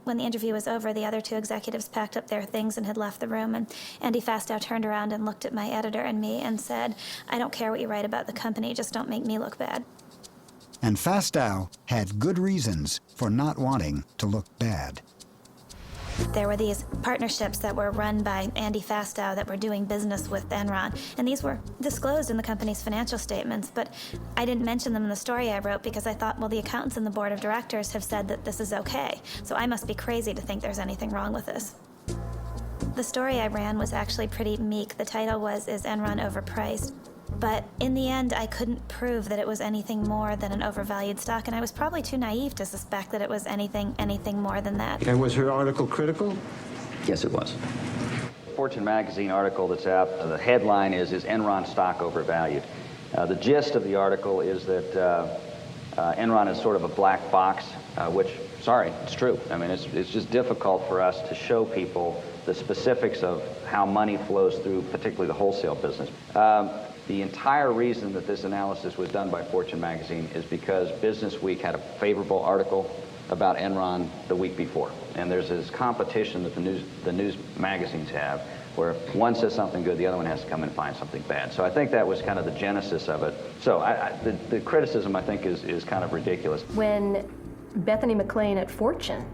interview was over, the other two executives packed up their things and had left the room. And Andy Fastow turned around and looked at my editor and me and said, I don't care what you write about the company, just don't make me look bad. And Fastow had good reasons for not wanting to look bad. There were these partnerships that were run by Andy Fastow that were doing business with Enron, and these were disclosed in the company's financial statements, but I didn't mention them in the story I wrote because I thought, well, the accountants and the board of directors have said that this is okay, so I must be crazy to think there's anything wrong with this. The story I ran was actually pretty meek. The title was, Is Enron Overpriced? But in the end, I couldn't prove that it was anything more than an overvalued stock, and I was probably too naive to suspect that it was anything more than that. And was her article critical? Yes, it was. Fortune magazine article that's out, the headline is Enron stock overvalued? The gist of the article is that Enron is sort of a black box, which, sorry, it's true. I mean, it's just difficult for us to show people the specifics of how money flows through, particularly the wholesale business. The entire reason that this analysis was done by Fortune magazine is because Business Week had a favorable article about Enron the week before. And there's this competition that the news magazines have, where if one says something good, the other one has to come and find something bad. So I think that was kind of the genesis of it. So the criticism, I think, is kind of ridiculous. When Bethany McLean at Fortune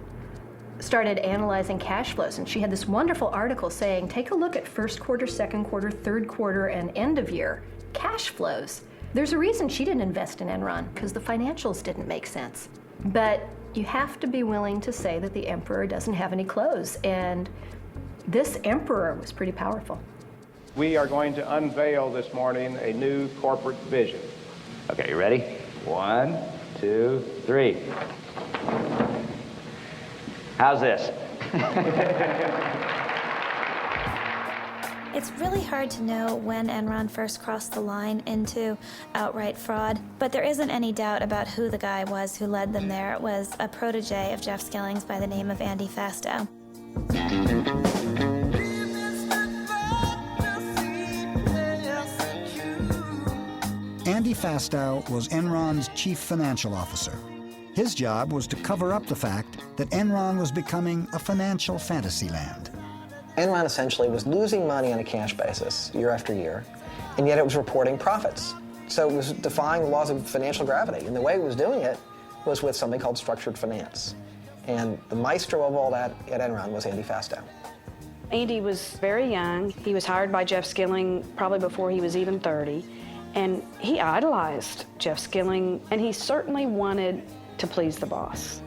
started analyzing cash flows, and she had this wonderful article saying, take a look at first quarter, second quarter, third quarter, and end of year cash flows. There's a reason she didn't invest in Enron, because the financials didn't make sense. But you have to be willing to say that the emperor doesn't have any clothes, and this emperor was pretty powerful. We are going to unveil this morning a new corporate vision. Okay, you ready? 1, 2, 3. How's this? It's really hard to know when Enron first crossed the line into outright fraud, but there isn't any doubt about who the guy was who led them there. It was a protege of Jeff Skilling's by the name of Andy Fastow. Andy Fastow was Enron's chief financial officer. His job was to cover up the fact that Enron was becoming a financial fantasy land. Enron essentially was losing money on a cash basis year after year, and yet it was reporting profits. So it was defying the laws of financial gravity, and the way it was doing it was with something called structured finance. And the maestro of all that at Enron was Andy Fastow. Andy was very young. He was hired by Jeff Skilling probably before he was even 30, and he idolized Jeff Skilling, and he certainly wanted to please the boss.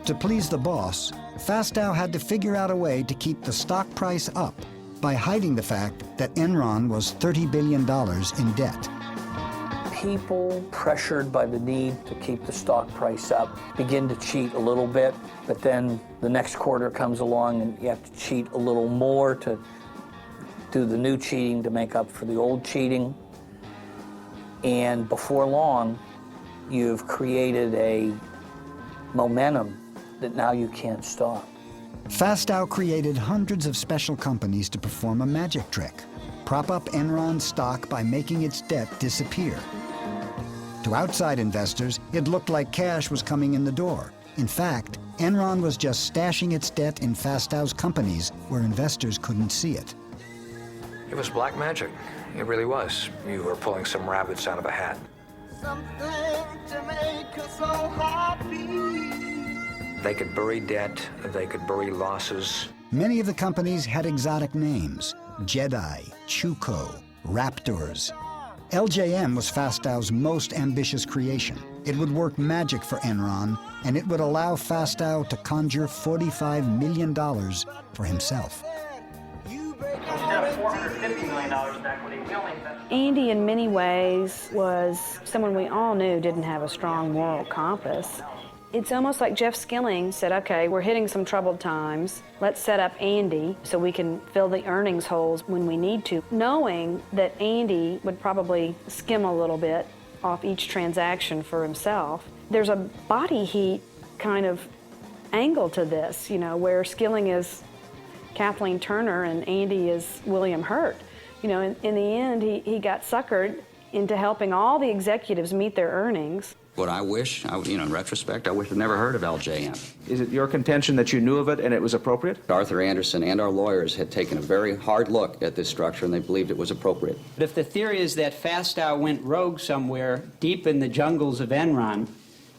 To please the boss, Fastow had to figure out a way to keep the stock price up by hiding the fact that Enron was $30 billion in debt. People pressured by the need to keep the stock price up begin to cheat a little bit, but then the next quarter comes along and you have to cheat a little more to do the new cheating to make up for the old cheating. And before long, you've created a momentum that now you can't stop. Fastow created hundreds of special companies to perform a magic trick, prop up Enron's stock by making its debt disappear. To outside investors, it looked like cash was coming in the door, In fact, Enron was just stashing its debt in Fastow's companies where investors couldn't see it. It was black magic. It really was. You were pulling some rabbits out of a hat. They could bury debt, they could bury losses. Many of the companies had exotic names: Jedi, Chuko, Raptors. LJM was Fastow's most ambitious creation. It would work magic for Enron, and it would allow Fastow to conjure $45 million for himself. Andy, in many ways, was someone we all knew didn't have a strong moral compass. It's almost like Jeff Skilling said, okay, we're hitting some troubled times. Let's set up Andy so we can fill the earnings holes when we need to, knowing that Andy would probably skim a little bit off each transaction for himself. There's a body heat kind of angle to this, you know, where Skilling is Kathleen Turner and Andy is William Hurt. You know, in the end, he got suckered into helping all the executives meet their earnings. What I wish, in retrospect, I wish I'd never heard of LJM. Is it your contention that you knew of it and it was appropriate? Arthur Anderson and our lawyers had taken a very hard look at this structure, and they believed it was appropriate. But if the theory is that Fastow went rogue somewhere deep in the jungles of Enron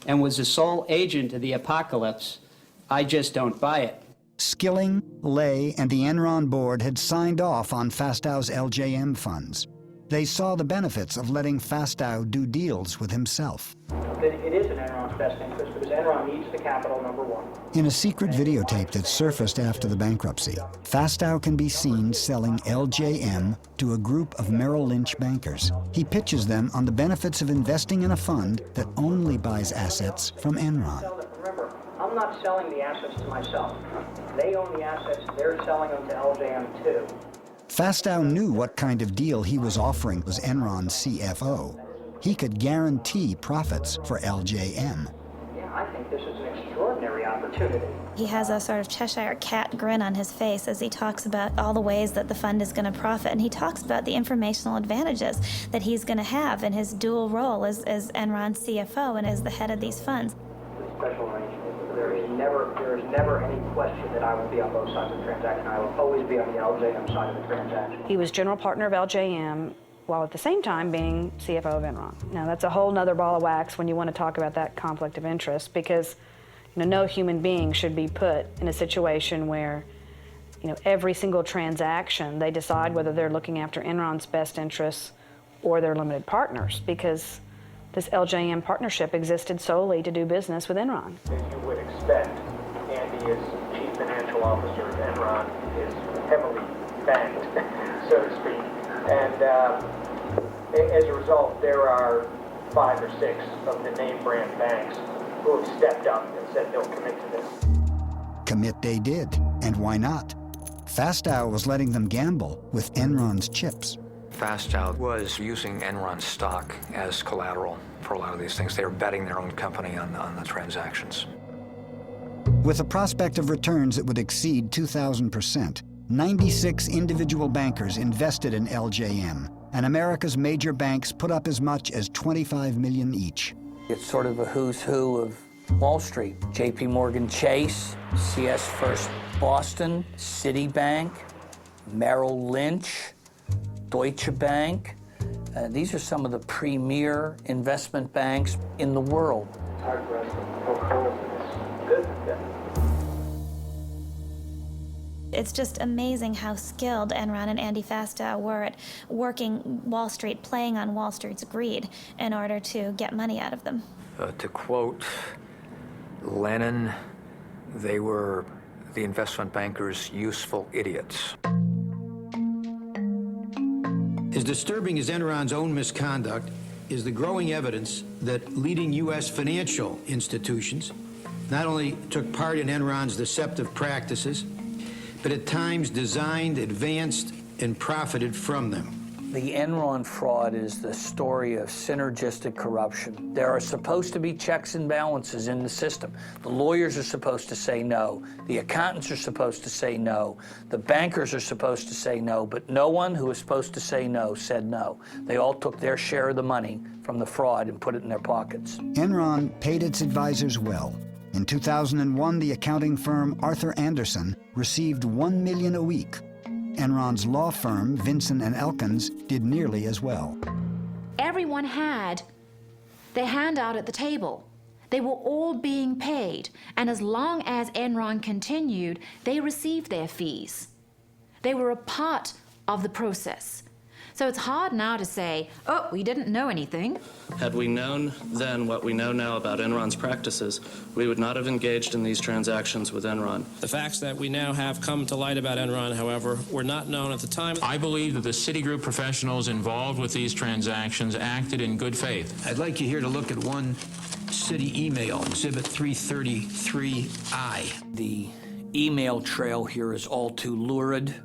and was the sole agent of the apocalypse, I just don't buy it. Skilling, Lay, and the Enron board had signed off on Fastow's LJM funds. They saw the benefits of letting Fastow do deals with himself. It is in Enron's best interest because Enron needs the capital, number one. In a secret videotape that surfaced after the bankruptcy, Fastow can be seen selling LJM to a group of Merrill Lynch bankers. He pitches them on the benefits of investing in a fund that only buys assets from Enron. Remember, I'm not selling the assets to myself. They own the assets, they're selling them to LJM too. Fastow knew what kind of deal he was offering was Enron's CFO. He could guarantee profits for LJM. Yeah, I think this is an extraordinary opportunity. He has a sort of Cheshire cat grin on his face as he talks about all the ways that the fund is going to profit, and he talks about the informational advantages that he's going to have in his dual role as Enron's CFO and as the head of these funds. Special arrangement. There is never any question that I will be on both sides of the transaction. I will always be on the LJM side of the transaction. He was general partner of LJM while at the same time being CFO of Enron. Now that's a whole nother ball of wax when you want to talk about that conflict of interest, because no human being should be put in a situation where every single transaction they decide whether they're looking after Enron's best interests or their limited partners, because this LJM partnership existed solely to do business with Enron. As you would expect, Andy as chief financial officer of Enron is heavily banked, so to speak. And as a result, there are 5 or 6 of the name brand banks who have stepped up and said they'll commit to this. Commit they did, and why not? Fastow was letting them gamble with Enron's chips. Fastow was using Enron stock as collateral for a lot of these things. They were betting their own company on the transactions. With a prospect of returns that would exceed 2,000%, 96 individual bankers invested in LJM, and America's major banks put up as much as $25 million each. It's sort of a who's who of Wall Street. J.P. Morgan Chase, CS First Boston, Citibank, Merrill Lynch, Deutsche Bank. These are some of the premier investment banks in the world. It's hard for us to poke holes in this. Good. It's just amazing how skilled Enron and Andy Fastow were at working Wall Street, playing on Wall Street's greed in order to get money out of them. To quote Lenin, they were the investment bankers' useful idiots. As disturbing as Enron's own misconduct is the growing evidence that leading U.S. financial institutions not only took part in Enron's deceptive practices, but at times designed, advanced, and profited from them. The Enron fraud is the story of synergistic corruption. There are supposed to be checks and balances in the system. The lawyers are supposed to say no. The accountants are supposed to say no. The bankers are supposed to say no, but no one who was supposed to say no said no. They all took their share of the money from the fraud and put it in their pockets. Enron paid its advisors well, In 2001, the accounting firm Arthur Andersen received $1 million a week. Enron's law firm, Vinson & Elkins, did nearly as well. Everyone had their hand out at the table. They were all being paid, and as long as Enron continued, they received their fees. They were a part of the process. So it's hard now to say, oh, we didn't know anything. Had we known then what we know now about Enron's practices, we would not have engaged in these transactions with Enron. The facts that we now have come to light about Enron, however, were not known at the time. I believe that the Citigroup professionals involved with these transactions acted in good faith. I'd like you here to look at one Citi email, Exhibit 333I. The email trail here is all too lurid.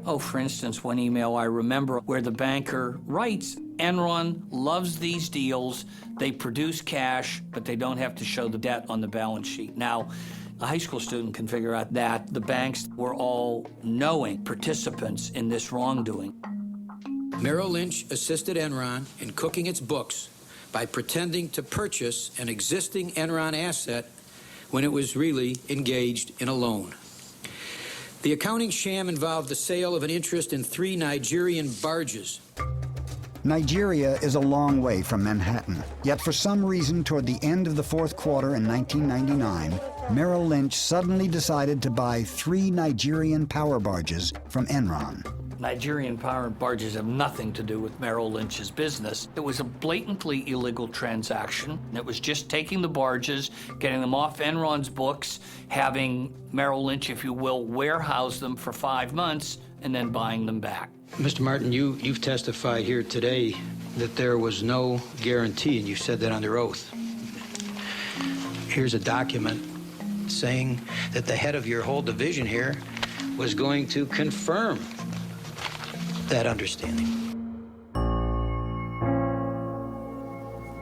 Oh, for instance, one email I remember where the banker writes, Enron loves these deals. They produce cash, but they don't have to show the debt on the balance sheet. Now, a high school student can figure out that the banks were all knowing participants in this wrongdoing. Merrill Lynch assisted Enron in cooking its books by pretending to purchase an existing Enron asset when it was really engaged in a loan. The accounting sham involved the sale of an interest in 3 Nigerian barges. Nigeria is a long way from Manhattan, yet for some reason toward the end of the fourth quarter in 1999, Merrill Lynch suddenly decided to buy 3 Nigerian power barges from Enron. Nigerian power barges have nothing to do with Merrill Lynch's business. It was a blatantly illegal transaction. It was just taking the barges, getting them off Enron's books, having Merrill Lynch, if you will, warehouse them for 5 months, and then buying them back. Mr. Martin, you've testified here today that there was no guarantee, and you said that under oath. Here's a document saying that the head of your whole division here was going to confirm that understanding.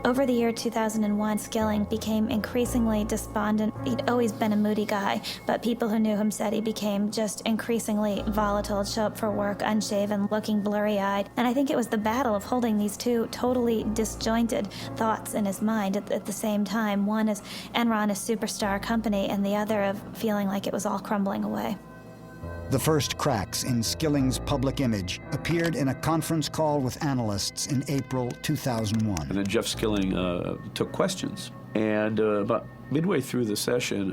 Over the year 2001, Skilling became increasingly despondent. He'd always been a moody guy, but people who knew him said he became just increasingly volatile, show up for work unshaven, looking blurry-eyed. And I think it was the battle of holding these two totally disjointed thoughts in his mind at the same time. One is Enron, a superstar company, and the other of feeling like it was all crumbling away. The first cracks in Skilling's public image appeared in a conference call with analysts in April 2001. And then Jeff Skilling took questions. And about midway through the session,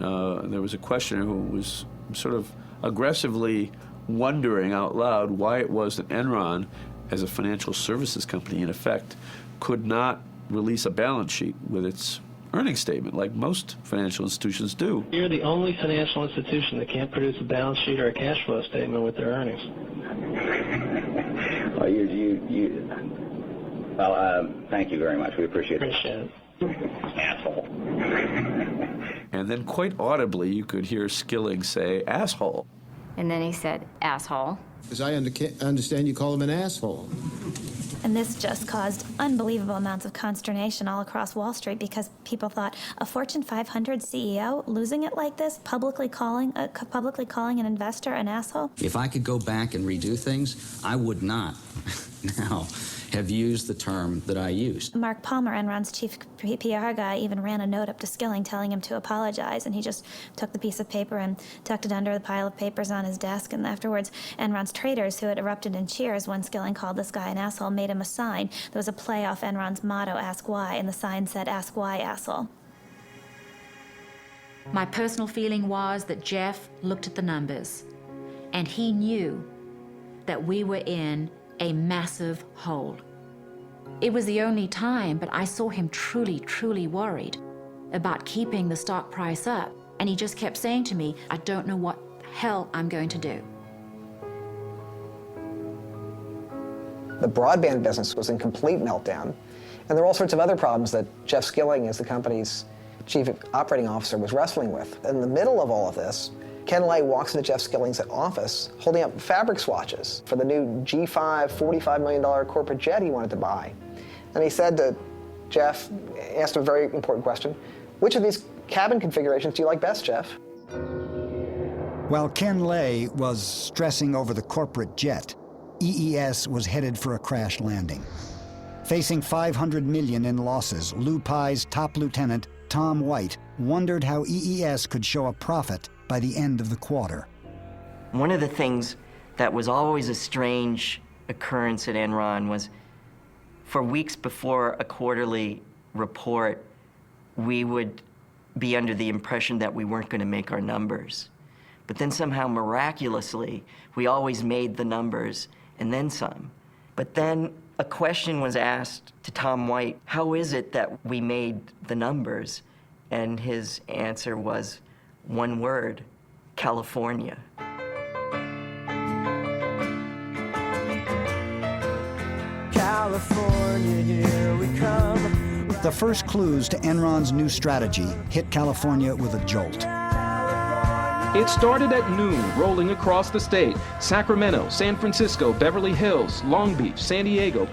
there was a questioner who was sort of aggressively wondering out loud why it was that Enron, as a financial services company in effect, could not release a balance sheet with its earnings statement like most financial institutions do. You're the only financial institution that can't produce a balance sheet or a cash flow statement with their earnings. Well, thank you very much. We appreciate it. Appreciate it. Asshole. And then quite audibly, you could hear Skilling say, asshole. And then he said, asshole. As I understand, you call him an asshole. And this just caused unbelievable amounts of consternation all across Wall Street because people thought a Fortune 500 CEO losing it like this, publicly calling an investor an asshole. If I could go back and redo things, I would not now have used the term that I used. Mark Palmer, Enron's chief PR guy, even ran a note up to Skilling telling him to apologize, and he just took the piece of paper and tucked it under the pile of papers on his desk, and afterwards, Enron's traders, who had erupted in cheers when Skilling called this guy an asshole, made him a sign. There was a play off Enron's motto, Ask Why, and the sign said, Ask Why, asshole. My personal feeling was that Jeff looked at the numbers, and he knew that we were in a massive hole. It was the only time, but I saw him truly, truly worried about keeping the stock price up. And he just kept saying to me, I don't know what the hell I'm going to do. The broadband business was in complete meltdown. And there were all sorts of other problems that Jeff Skilling, as the company's chief operating officer, was wrestling with. In the middle of all of this, Ken Lay walks into Jeff Skilling's office holding up fabric swatches for the new G5 $45 million corporate jet he wanted to buy. And he said to Jeff, asked him a very important question, which of these cabin configurations do you like best, Jeff? While Ken Lay was stressing over the corporate jet, EES was headed for a crash landing. Facing $500 million in losses, Lou Pye's top lieutenant Tom White wondered how EES could show a profit by the end of the quarter. One of the things that was always a strange occurrence at Enron was for weeks before a quarterly report, we would be under the impression that we weren't going to make our numbers. But then somehow, miraculously, we always made the numbers and then some. But then a question was asked to Tom White, how is it that we made the numbers? And his answer was one word, California. California, here we come. The first clues to Enron's new strategy hit California with a jolt. It started at noon, rolling across the state. Sacramento, San Francisco, Beverly Hills, Long Beach, San Diego.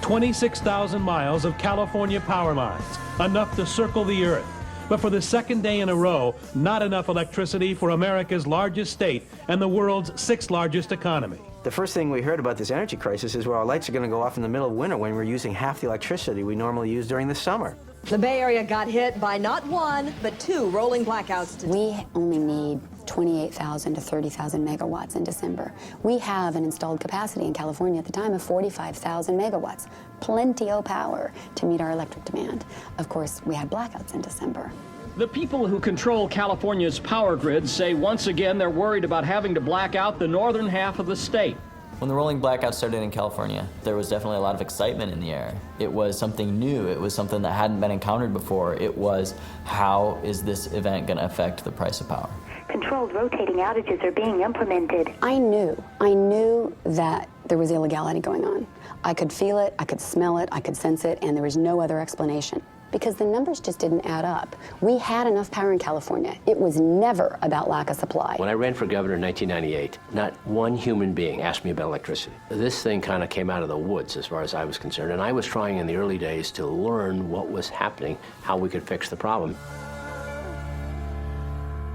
26,000 miles of California power lines, enough to circle the earth. But for the second day in a row, not enough electricity for America's largest state and the world's sixth largest economy. The first thing we heard about this energy crisis is, well, our lights are going to go off in the middle of winter when we're using half the electricity we normally use during the summer. The Bay Area got hit by not one, but two rolling blackouts. We only need 28,000 to 30,000 megawatts in December. We have an installed capacity in California at the time of 45,000 megawatts. Plenty of power to meet our electric demand. Of course, we had blackouts in December. The people who control California's power grid say once again they're worried about having to black out the northern half of the state. When the rolling blackouts started in California, there was definitely a lot of excitement in the air. It was something new. It was something that hadn't been encountered before. It was, how is this event going to affect the price of power? Controlled rotating outages are being implemented. I knew that there was illegality going on. I could feel it, I could smell it, I could sense it, and there was no other explanation. Because the numbers just didn't add up. We had enough power in California. It was never about lack of supply. When I ran for governor in 1998, not one human being asked me about electricity. This thing kind of came out of the woods as far as I was concerned, and I was trying in the early days to learn what was happening, how we could fix the problem.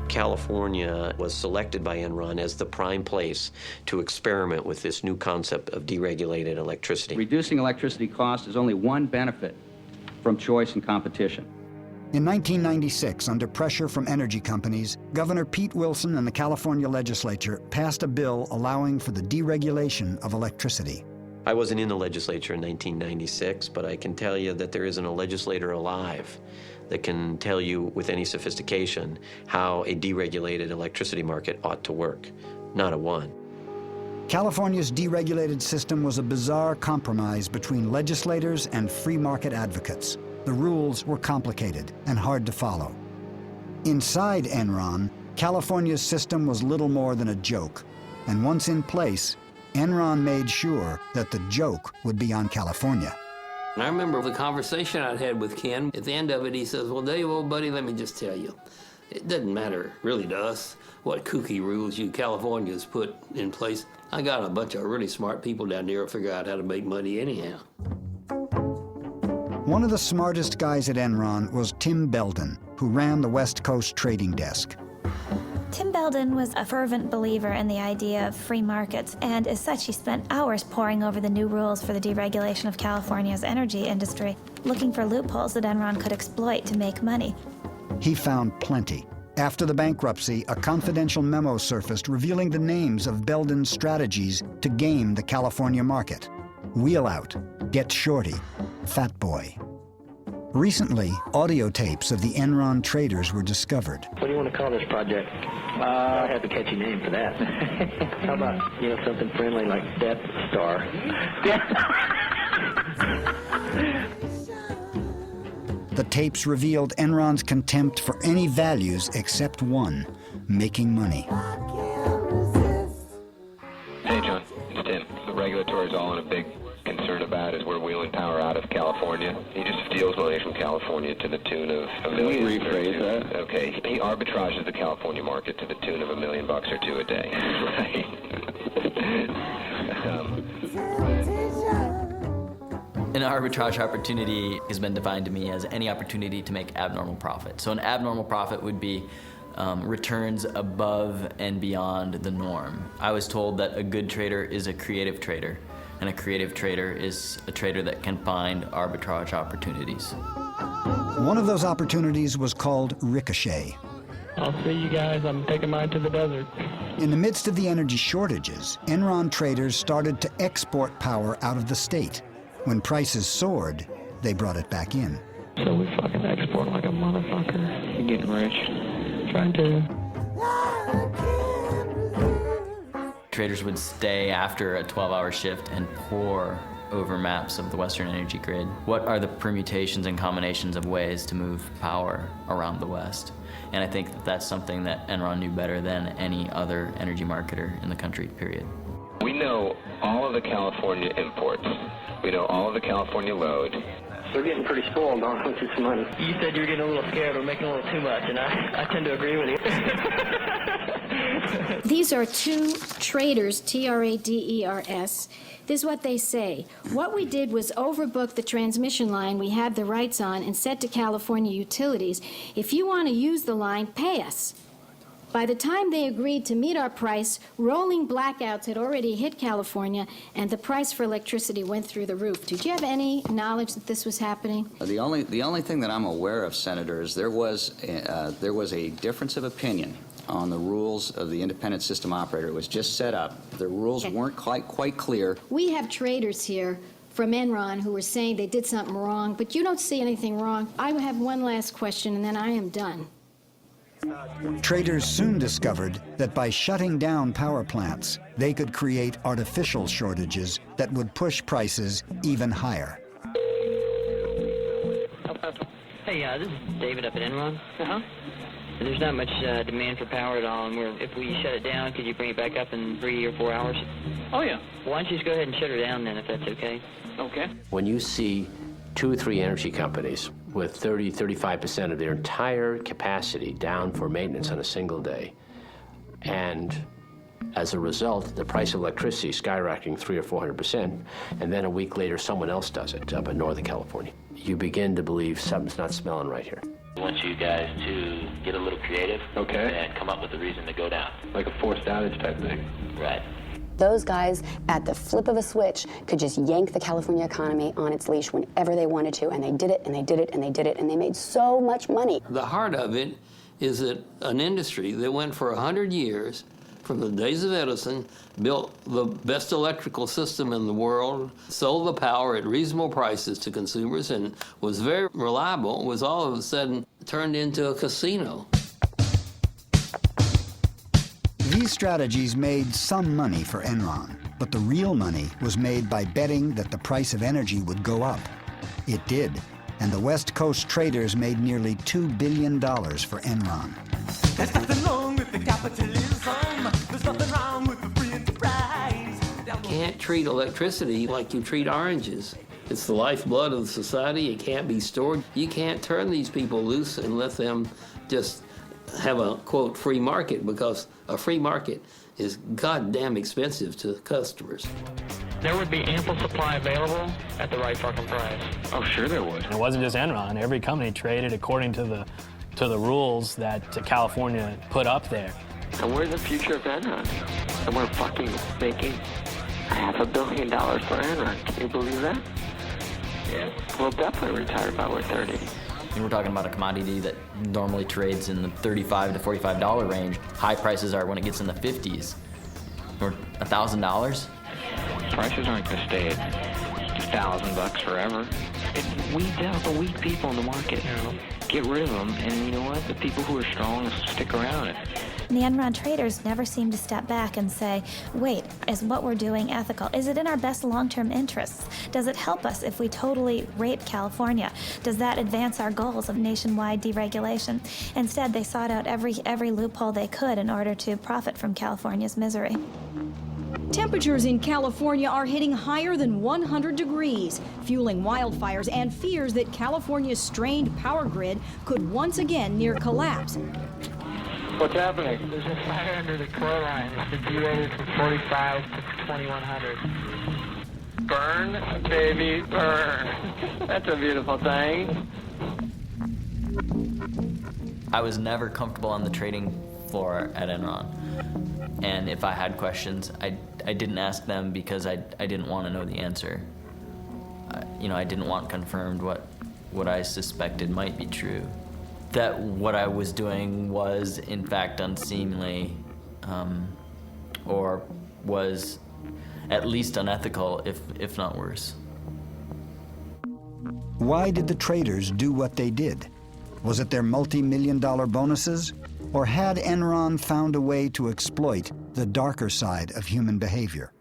California was selected by Enron as the prime place to experiment with this new concept of deregulated electricity. Reducing electricity costs is only one benefit from choice and competition. In 1996, under pressure from energy companies, Governor Pete Wilson and the California legislature passed a bill allowing for the deregulation of electricity. I wasn't in the legislature in 1996, but I can tell you that there isn't a legislator alive that can tell you with any sophistication how a deregulated electricity market ought to work. Not a one. California's deregulated system was a bizarre compromise between legislators and free market advocates. The rules were complicated and hard to follow. Inside Enron, California's system was little more than a joke. And once in place, Enron made sure that the joke would be on California. And I remember the conversation I'd had with Ken. At the end of it, he says, well, Dave, old buddy, let me just tell you, it doesn't matter really to us what kooky rules you Californians put in place. I got a bunch of really smart people down there who figure out how to make money anyhow. One of the smartest guys at Enron was Tim Belden, who ran the West Coast trading desk. Tim Belden was a fervent believer in the idea of free markets, and as such, he spent hours poring over the new rules for the deregulation of California's energy industry, looking for loopholes that Enron could exploit to make money. He found plenty. After the bankruptcy, a confidential memo surfaced revealing the names of Belden's strategies to game the California market. Wheel Out, Get Shorty, Fat Boy. Recently, audio tapes of the Enron traders were discovered. What do you want to call this project? I have a catchy name for that. How about, something friendly like Death Star? The tapes revealed Enron's contempt for any values except one, making money. Hey, John, it's Tim. The regulatory is all in a big concern about is we're wheeling power out of California. He just steals money from California to the tune of $1 million. Can you rephrase that? Okay. He arbitrages the California market to the tune of $1 million or two a day. An arbitrage opportunity has been defined to me as any opportunity to make abnormal profit. So an abnormal profit would be returns above and beyond the norm. I was told that a good trader is a creative trader, and a creative trader is a trader that can find arbitrage opportunities. One of those opportunities was called Ricochet. I'll see you guys. I'm taking mine to the desert. In the midst of the energy shortages, Enron traders started to export power out of the state. When prices soared, they brought it back in. So we fucking export like a motherfucker. You're getting rich. Trying to. Traders would stay after a 12-hour shift and pore over maps of the Western energy grid. What are the permutations and combinations of ways to move power around the West? And I think that that's something that Enron knew better than any other energy marketer in the country, period. We know all of the California imports. We know all of the California load. We're getting pretty spoiled on with this money. You said you were getting a little scared. We're making a little too much, and I tend to agree with you. These are two traders, Traders. This is what they say. What we did was overbook the transmission line we had the rights on and said to California utilities, if you want to use the line, pay us. By the time they agreed to meet our price, rolling blackouts had already hit California, and the price for electricity went through the roof. Did you have any knowledge that this was happening? The only thing that I'm aware of, Senator, is there was a difference of opinion on the rules of the independent system operator. It was just set up. The rules weren't quite clear. We have traders here from Enron who were saying they did something wrong, but you don't see anything wrong. I have one last question, and then I am done. Traders soon discovered that by shutting down power plants, they could create artificial shortages that would push prices even higher. Hey, this is David up at Enron. There's not much demand for power at all, and if we shut it down, could you bring it back up in 3 or 4 hours? Oh, yeah. Why don't you just go ahead and shut her down then, if that's okay? Okay. When you see 2 or 3 energy companies with 30-35% of their entire capacity down for maintenance on a single day, and as a result, the price of electricity skyrocketing 300 or 400%, and then a week later someone else does it up in Northern California, you begin to believe something's not smelling right here. I want you guys to get a little creative, and come up with a reason to go down. Like a forced outage type thing. Right. Those guys, at the flip of a switch, could just yank the California economy on its leash whenever they wanted to, and they did it, and they did it, and they did it, and they made so much money. The heart of it is that an industry that went for 100 years, from the days of Edison, built the best electrical system in the world, sold the power at reasonable prices to consumers, and was very reliable, was all of a sudden turned into a casino. These strategies made some money for Enron, but the real money was made by betting that the price of energy would go up. It did, and the West Coast traders made nearly $2 billion for Enron. There's nothing wrong with the capitalism. There's nothing wrong with the free enterprise. You can't treat electricity like you treat oranges. It's the lifeblood of the society. It can't be stored. You can't turn these people loose and let them just have a, quote, free market, because a free market is goddamn expensive to customers. There would be ample supply available at the right fucking price. Oh, sure there would. It wasn't just Enron. Every company traded according to the rules that California put up there. And we're the future of Enron. And we're fucking making $500 million for Enron. Can you believe that? Yeah. We'll definitely retire by we're 30. We're talking about a commodity that normally trades in the $35 to $45 range. High prices are when it gets in the 50s or $1,000. Prices aren't going to stay at $1,000 forever. It weeds out the weak people in the market. Get rid of them, and you know what? The people who are strong stick around. The Enron traders never seem to step back and say, wait, is what we're doing ethical? Is it in our best long-term interests? Does it help us if we totally rape California? Does that advance our goals of nationwide deregulation? Instead, they sought out every loophole they could in order to profit from California's misery. Temperatures in California are hitting higher than 100 degrees, fueling wildfires and fears that California's strained power grid could once again near collapse. What's happening? There's a fire under the core line. It's been derated from 45 to 2100. Burn, baby, burn. That's a beautiful thing. I was never comfortable on the trading floor at Enron. And if I had questions, I didn't ask them because I didn't want to know the answer. I didn't want confirmed what what I suspected might be true. That what I was doing was, in fact, unseemly, or was at least unethical, if not worse. Why did the traders do what they did? Was it their multi-million-dollar bonuses? Or had Enron found a way to exploit the darker side of human behavior?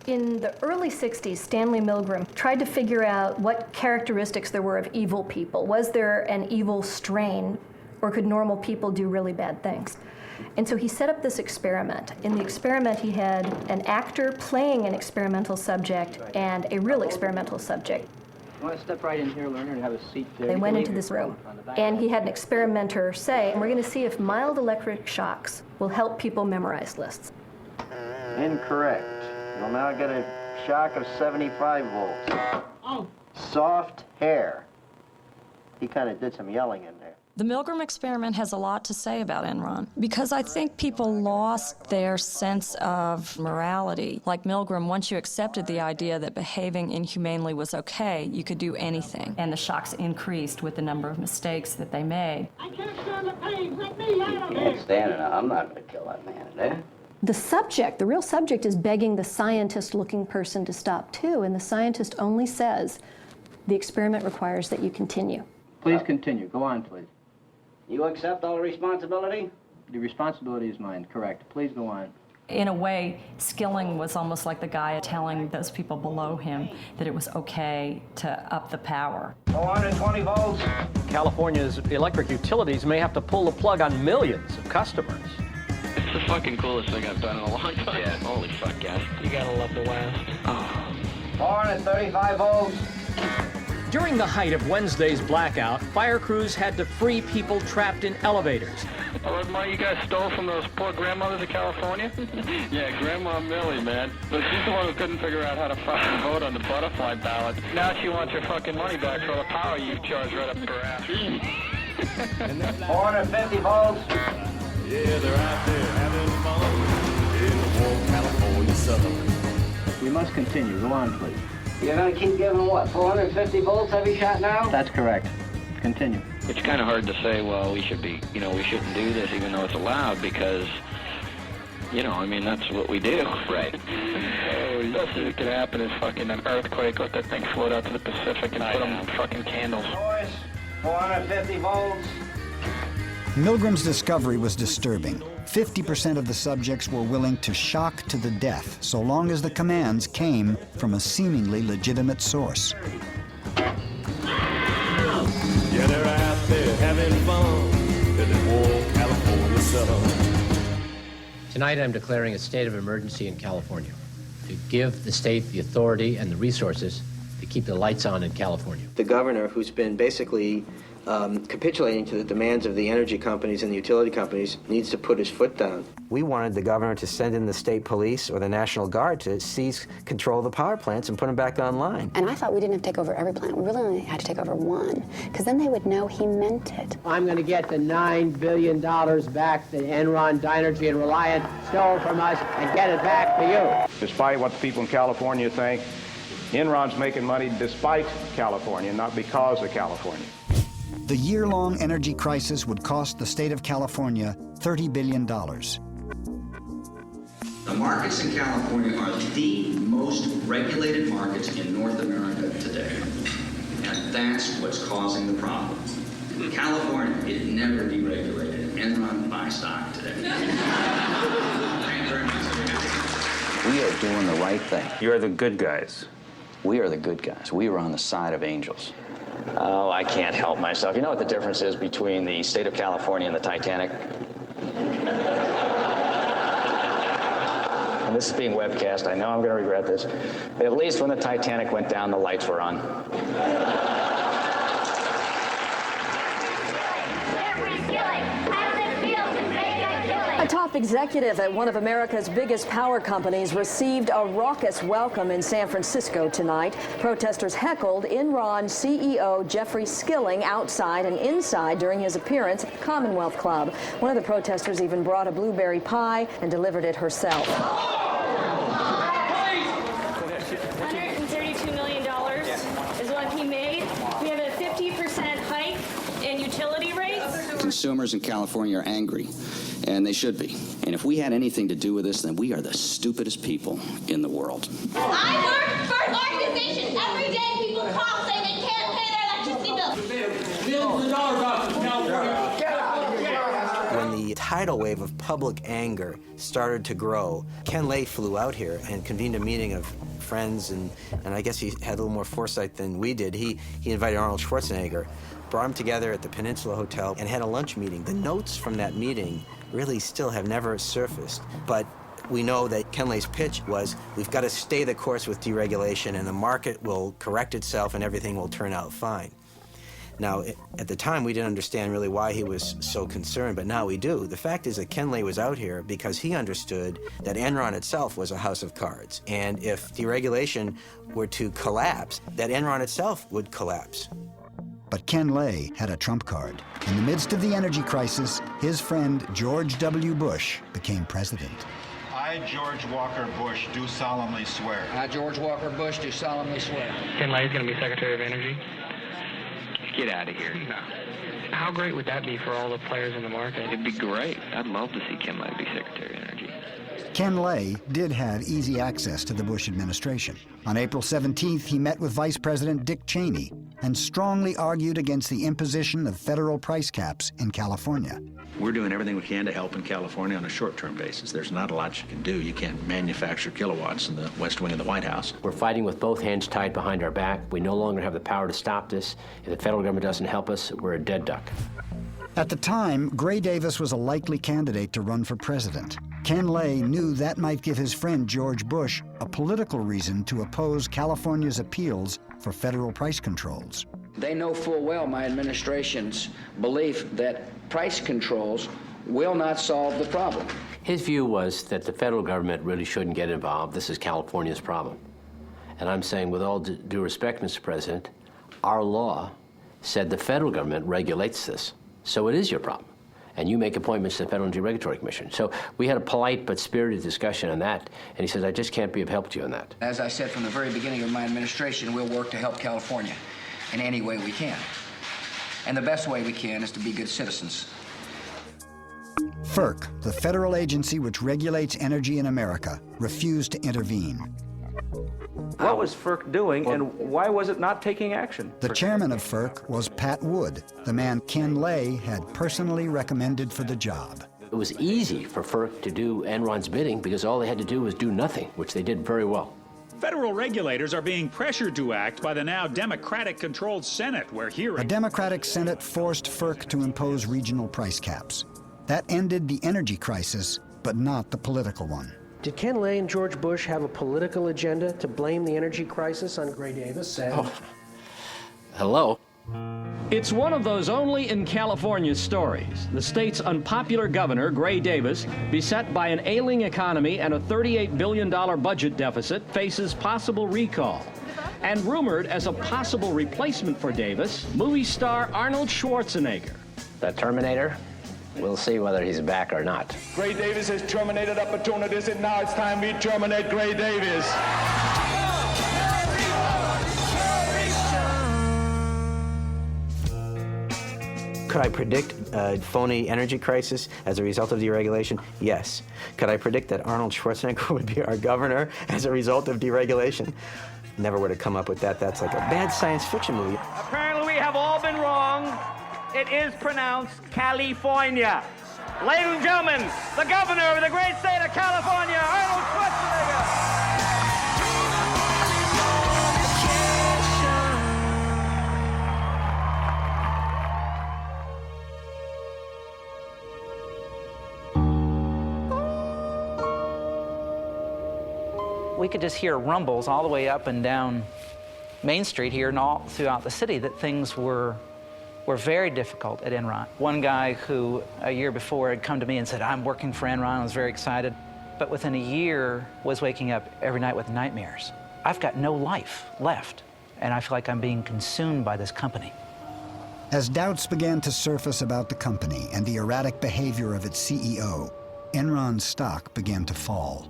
In the early 60s, Stanley Milgram tried to figure out what characteristics there were of evil people. Was there an evil strain, or could normal people do really bad things? And so he set up this experiment. In the experiment, he had an actor playing an experimental subject and a real experimental subject. You want to step right in here, learner, and have a seat there? They went into this room, and he had an experimenter say, we're going to see if mild electric shocks will help people memorize lists. Incorrect. You'll now get a shock of 75 volts. Oh. Soft hair. He kind of did some yelling in there. The Milgram experiment has a lot to say about Enron, because I think people lost their sense of morality. Like Milgram, once you accepted the idea that behaving inhumanely was okay, you could do anything. And the shocks increased with the number of mistakes that they made. I can't stand the pain. Let me out of You can't stand it. I'm not going to kill that man today. The subject, the real subject, is begging the scientist-looking person to stop too, and the scientist only says, the experiment requires that you continue. Please continue. Go on, please. You accept all the responsibility? The responsibility is mine, correct. Please go on. In a way, Skilling was almost like the guy telling those people below him that it was okay to up the power. 420 volts. California's electric utilities may have to pull the plug on millions of customers. It's the fucking coolest thing I've done in a long time. Yeah, holy fuck, yeah. You gotta love the West. Oh. 435 volts. During the height of Wednesday's blackout, fire crews had to free people trapped in elevators. Oh, what money you guys stole from those poor grandmothers of California? Yeah, Grandma Millie, man. But she's the one who couldn't figure out how to fucking vote on the butterfly ballot. Now she wants her fucking money back for all the power you charged right up her ass. 450 volts. Yeah, they're out there having fun in the warm California sun. We must continue. Go on, please. You're going to keep giving them, what, 450 volts every shot now? That's correct. Continue. It's kind of hard to say, well, we should be, we shouldn't do this even though it's allowed because, that's what we do. Right. So the best that could happen is fucking an earthquake, let that thing float out to the Pacific and put them fucking candles. 450 volts. Milgram's discovery was disturbing. 50% of the subjects were willing to shock to the death, so long as the commands came from a seemingly legitimate source. Yeah, they're out there having fun in the warm California sun. Tonight I'm declaring a state of emergency in California to give the state the authority and the resources to keep the lights on in California. The governor, who's been basically capitulating to the demands of the energy companies and the utility companies, needs to put his foot down. We wanted the governor to send in the state police or the National Guard to seize control of the power plants and put them back online. And I thought we didn't have to take over every plant. We really only had to take over one, because then they would know he meant it. I'm going to get the $9 billion back that Enron, Dynergy, and Reliant stole from us and get it back to you. Despite what the people in California think, Enron's making money despite California, not because of California. The year-long energy crisis would cost the state of California $30 billion. The markets in California are the most regulated markets in North America today. And that's what's causing the problem. California is never deregulated. Enron buy stock today. Thank you very much. We are doing the right thing. You're the good guys. We are the good guys. We are on the side of angels. Oh, I can't help myself. You know what the difference is between the state of California and the Titanic? And this is being webcast. I know I'm going to regret this. At least when the Titanic went down, the lights were on. A top executive at one of America's biggest power companies received a raucous welcome in San Francisco tonight. Protesters heckled Enron CEO Jeffrey Skilling outside and inside during his appearance at the Commonwealth Club. One of the protesters even brought a blueberry pie and delivered it herself. $132 million is what he made. consumers in California are angry, and they should be. And if we had anything to do with this, then we are the stupidest people in the world. I work for an organization. Every day people call saying they can't pay their electricity bill. Millions of dollars off of California. When the tidal wave of public anger started to grow, Ken Lay flew out here and convened a meeting of friends, and I guess he had a little more foresight than we did. He invited Arnold Schwarzenegger, brought them together at the Peninsula Hotel, and had a lunch meeting. The notes from that meeting really still have never surfaced, but we know that Ken Lay's pitch was, we've got to stay the course with deregulation, and the market will correct itself and everything will turn out fine. Now, at the time, we didn't understand really why he was so concerned, but now we do. The fact is that Ken Lay was out here because he understood that Enron itself was a house of cards, and if deregulation were to collapse, that Enron itself would collapse. But Ken Lay had a trump card. In the midst of the energy crisis, his friend George W. Bush became president. I, George Walker Bush, do solemnly swear. I, George Walker Bush, do solemnly swear. Ken Lay's going to be Secretary of Energy? Get out of here. No. How great would that be for all the players in the market? It'd be great. I'd love to see Ken Lay be Secretary of Energy. Ken Lay did have easy access to the Bush administration. On April 17th, he met with Vice President Dick Cheney and strongly argued against the imposition of federal price caps in California. We're doing everything we can to help in California on a short-term basis. There's not a lot you can do. You can't manufacture kilowatts in the West Wing of the White House. We're fighting with both hands tied behind our back. We no longer have the power to stop this. If the federal government doesn't help us, we're a dead duck. At the time, Gray Davis was a likely candidate to run for president. Ken Lay knew that might give his friend George Bush a political reason to oppose California's appeals for federal price controls. They know full well my administration's belief that price controls will not solve the problem. His view was that the federal government really shouldn't get involved. This is California's problem. And I'm saying, with all due respect, Mr. President, our law said the federal government regulates this. So it is your problem. And you make appointments to the Federal Energy Regulatory Commission. So we had a polite but spirited discussion on that, and he says, I just can't be of help to you on that. As I said from the very beginning of my administration, we'll work to help California in any way we can. And the best way we can is to be good citizens. FERC, the federal agency which regulates energy in America, refused to intervene. What was FERC doing, and why was it not taking action? The chairman of FERC was Pat Wood, the man Ken Lay had personally recommended for the job. It was easy for FERC to do Enron's bidding because all they had to do was do nothing, which they did very well. Federal regulators are being pressured to act by the now Democratic-controlled Senate, where hearings... A Democratic Senate forced FERC to impose regional price caps. That ended the energy crisis, but not the political one. Did Ken Lay and George Bush have a political agenda to blame the energy crisis on Gray Davis? Hello? It's one of those only in California stories. The state's unpopular governor, Gray Davis, beset by an ailing economy and a $38 billion budget deficit, faces possible recall. And rumored as a possible replacement for Davis, movie star Arnold Schwarzenegger. The Terminator? We'll see whether he's back or not. Gray Davis has terminated opportunities, and now it's time we terminate Gray Davis. Could I predict a phony energy crisis as a result of deregulation? Yes. Could I predict that Arnold Schwarzenegger would be our governor as a result of deregulation? Never would have come up with that. That's like a bad science fiction movie. Apparently we have all been wrong. It is pronounced California. Ladies and gentlemen, the governor of the great state of California, Arnold Schwarzenegger. We could just hear rumbles all the way up and down Main Street here and all throughout the city that things were very difficult at Enron. One guy who a year before had come to me and said, I'm working for Enron, I was very excited, but within a year was waking up every night with nightmares. I've got no life left, and I feel like I'm being consumed by this company. As doubts began to surface about the company and the erratic behavior of its CEO, Enron's stock began to fall.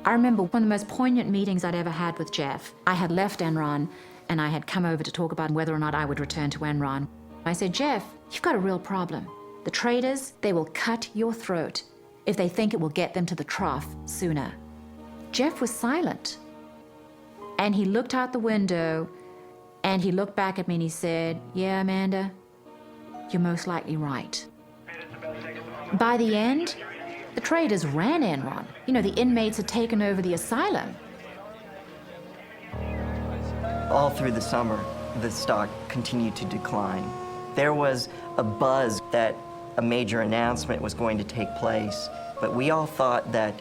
I remember one of the most poignant meetings I'd ever had with Jeff. I had left Enron, and I had come over to talk about whether or not I would return to Enron. I said, Jeff, you've got a real problem. The traders, they will cut your throat if they think it will get them to the trough sooner. Jeff was silent. And he looked out the window, and he looked back at me and he said, "Yeah, Amanda, you're most likely right." By the end, the traders ran Enron. You know, the inmates had taken over the asylum. All through the summer, the stock continued to decline. There was a buzz that a major announcement was going to take place, but we all thought that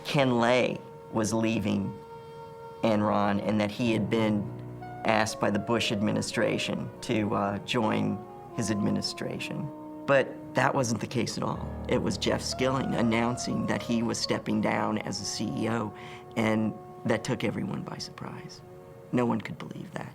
Ken Lay was leaving Enron and that he had been asked by the Bush administration to join his administration. But that wasn't the case at all. It was Jeff Skilling announcing that he was stepping down as a CEO, and that took everyone by surprise. No one could believe that.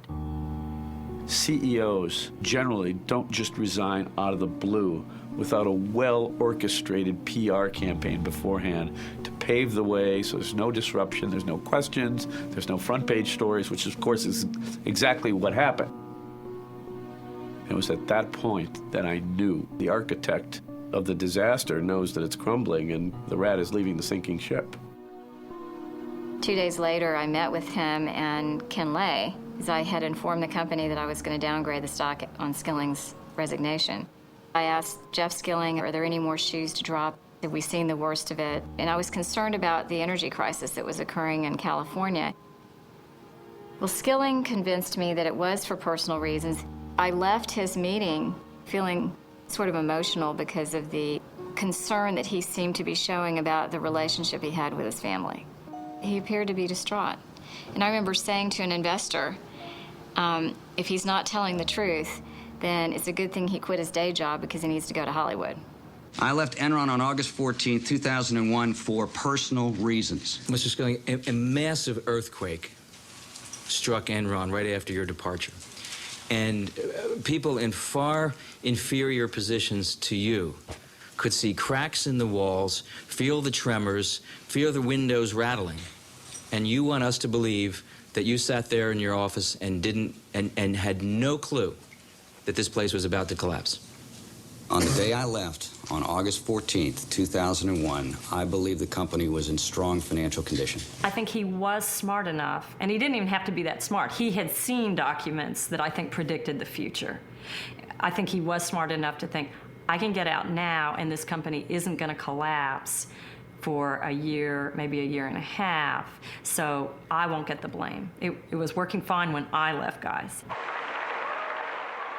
CEOs generally don't just resign out of the blue without a well-orchestrated PR campaign beforehand to pave the way so there's no disruption, there's no questions, there's no front-page stories, which of course is exactly what happened. It was at that point that I knew the architect of the disaster knows that it's crumbling and the rat is leaving the sinking ship. 2 days later, I met with him and Ken Lay, as I had informed the company that I was going to downgrade the stock on Skilling's resignation. I asked Jeff Skilling, are there any more shoes to drop? Have we seen the worst of it? And I was concerned about the energy crisis that was occurring in California. Well, Skilling convinced me that it was for personal reasons. I left his meeting feeling sort of emotional because of the concern that he seemed to be showing about the relationship he had with his family. He appeared to be distraught. And I remember saying to an investor, if he's not telling the truth, then it's a good thing he quit his day job because he needs to go to Hollywood. I left Enron on August 14, 2001 for personal reasons. Mr. Skilling, a massive earthquake struck Enron right after your departure. And people in far inferior positions to you could see cracks in the walls, feel the tremors, feel the windows rattling. And you want us to believe that you sat there in your office and had no clue that this place was about to collapse. On the day I left, on August 14th, 2001, I believe the company was in strong financial condition. I think he was smart enough, and he didn't even have to be that smart. He had seen documents that I think predicted the future. I think he was smart enough to think, I can get out now, and this company isn't going to collapse for a year, maybe a year and a half, so I won't get the blame. It was working fine when I left, guys.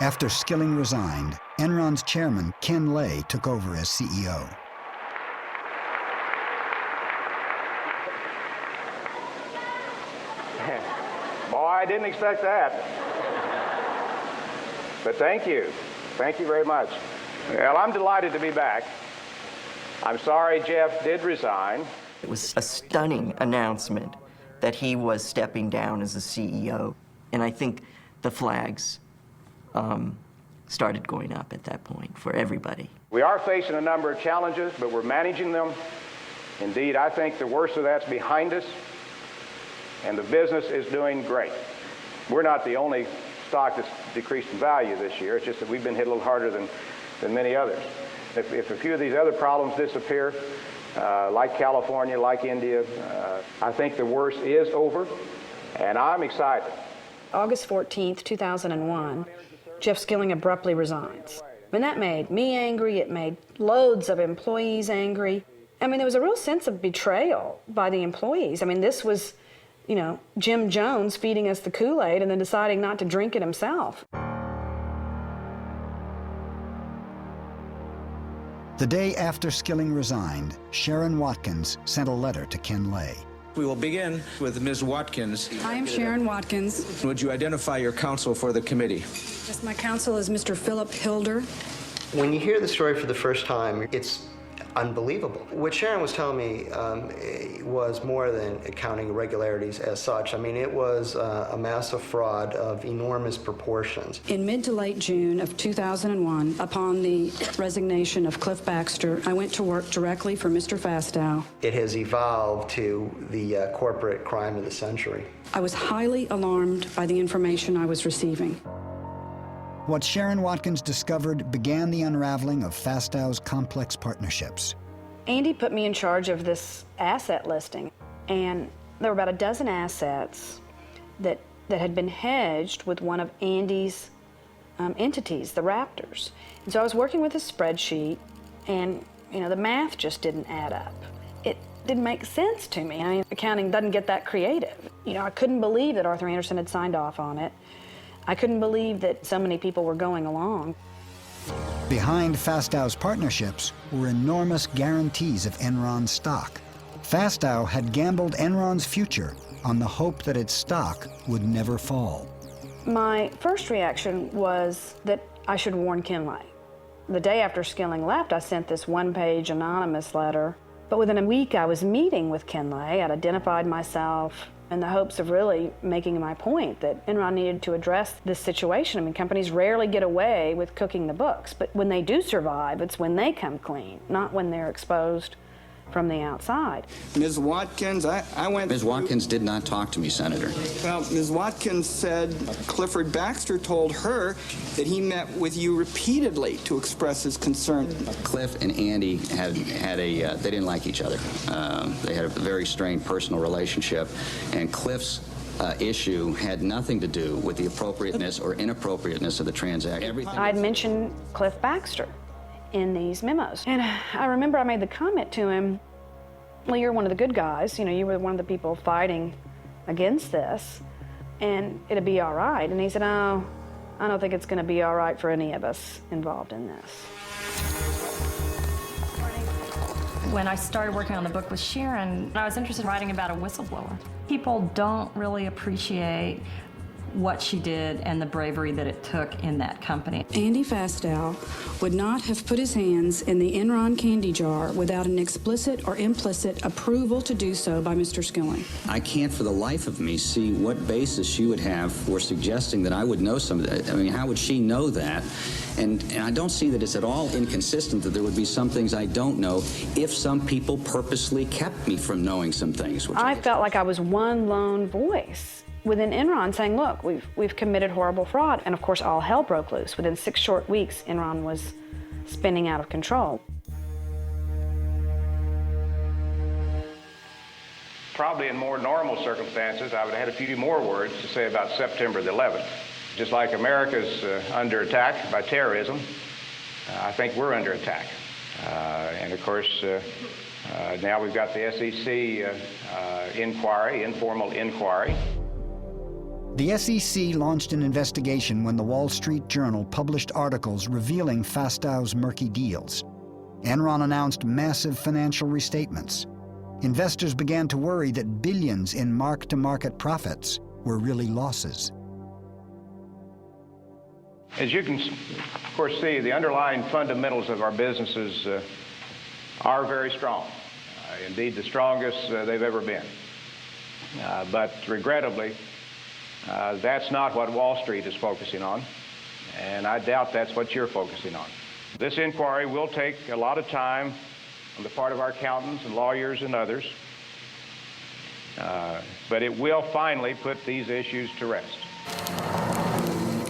After Skilling resigned, Enron's chairman, Ken Lay, took over as CEO. Boy, I didn't expect that. But thank you. Thank you very much. Well, I'm delighted to be back. I'm sorry Jeff did resign. It was a stunning announcement that he was stepping down as the CEO. And I think the flags started going up at that point for everybody. We are facing a number of challenges, but we're managing them. Indeed, I think the worst of that's behind us, and the business is doing great. We're not the only stock that's decreased in value this year. It's just that we've been hit a little harder than many others. If a few of these other problems disappear, like California, like India, I think the worst is over, and I'm excited. August 14th, 2001, Jeff Skilling abruptly resigns. And that made me angry. It made loads of employees angry. I mean, there was a real sense of betrayal by the employees. I mean, this was, you know, Jim Jones feeding us the Kool-Aid and then deciding not to drink it himself. The day after Skilling resigned, Sharon Watkins sent a letter to Ken Lay. We will begin with Ms. Watkins. I am Sharon Watkins. Would you identify your counsel for the committee? Yes, my counsel is Mr. Philip Hilder. When you hear the story for the first time, it's unbelievable. What Sharon was telling me was more than accounting irregularities as such. I mean, it was a massive fraud of enormous proportions. In mid to late June of 2001, upon the resignation of Cliff Baxter, I went to work directly for Mr. Fastow. It has evolved to the corporate crime of the century. I was highly alarmed by the information I was receiving. What Sharon Watkins discovered began the unraveling of Fastow's complex partnerships. Andy put me in charge of this asset listing, and there were about a dozen assets that had been hedged with one of Andy's entities, the Raptors. And so I was working with a spreadsheet, and the math just didn't add up. It didn't make sense to me. I mean, accounting doesn't get that creative. I couldn't believe that Arthur Andersen had signed off on it. I couldn't believe that so many people were going along. Behind Fastow's partnerships were enormous guarantees of Enron's stock. Fastow had gambled Enron's future on the hope that its stock would never fall. My first reaction was that I should warn Kinley. The day after Skilling left, I sent this one-page anonymous letter. But within a week, I was meeting with Kinley. I'd identified myself in the hopes of really making my point that Enron needed to address this situation. I mean, companies rarely get away with cooking the books, but when they do survive, it's when they come clean, not when they're exposed from the outside. Ms. Watkins, I went Ms. Watkins did not talk to me, Senator. Well, Ms. Watkins said Clifford Baxter told her that he met with you repeatedly to express his concern. Cliff and Andy they didn't like each other. They had a very strained personal relationship, and Cliff's issue had nothing to do with the appropriateness or inappropriateness of the transaction. I'd mentioned Cliff Baxter in these memos. And I remember I made the comment to him, well, you're one of the good guys. You were one of the people fighting against this, and it'll be all right. And he said, oh, I don't think it's going to be all right for any of us involved in this. When I started working on the book with Sharon, I was interested in writing about a whistleblower. People don't really appreciate what she did and the bravery that it took in that company. Andy Fastow would not have put his hands in the Enron candy jar without an explicit or implicit approval to do so by Mr. Skilling. I can't for the life of me see what basis she would have for suggesting that I would know some of that. I mean, how would she know that? And I don't see that it's at all inconsistent that there would be some things I don't know if some people purposely kept me from knowing some things. I felt like I was one lone voice within Enron saying, look, we've committed horrible fraud. And of course, all hell broke loose. Within 6 short weeks, Enron was spinning out of control. Probably in more normal circumstances, I would have had a few more words to say about September the 11th. Just like America's under attack by terrorism, I think we're under attack. And of course, now we've got the SEC inquiry, informal inquiry. The SEC launched an investigation when the Wall Street Journal published articles revealing Fastow's murky deals. Enron announced massive financial restatements. Investors began to worry that billions in mark-to-market profits were really losses. As you can, of course, see, the underlying fundamentals of our businesses are very strong. Indeed, the strongest they've ever been. But regrettably, that's not what Wall Street is focusing on, and I doubt that's what you're focusing on. This inquiry will take a lot of time on the part of our accountants and lawyers and others, but it will finally put these issues to rest.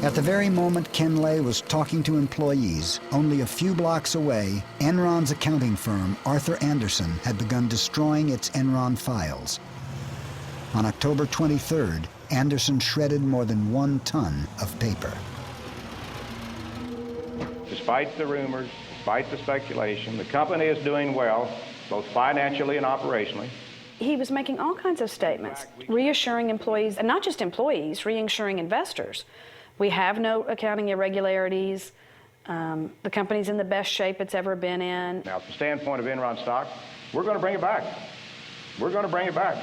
At the very moment Ken Lay was talking to employees, only a few blocks away, Enron's accounting firm, Arthur Andersen, had begun destroying its Enron files. On October 23rd, Andersen shredded more than 1 ton of paper. Despite the rumors, despite the speculation, the company is doing well, both financially and operationally. He was making all kinds of statements, reassuring employees, and not just employees, reassuring investors. We have no accounting irregularities. The company's in the best shape it's ever been in. Now, from the standpoint of Enron stock, we're going to bring it back. We're going to bring it back.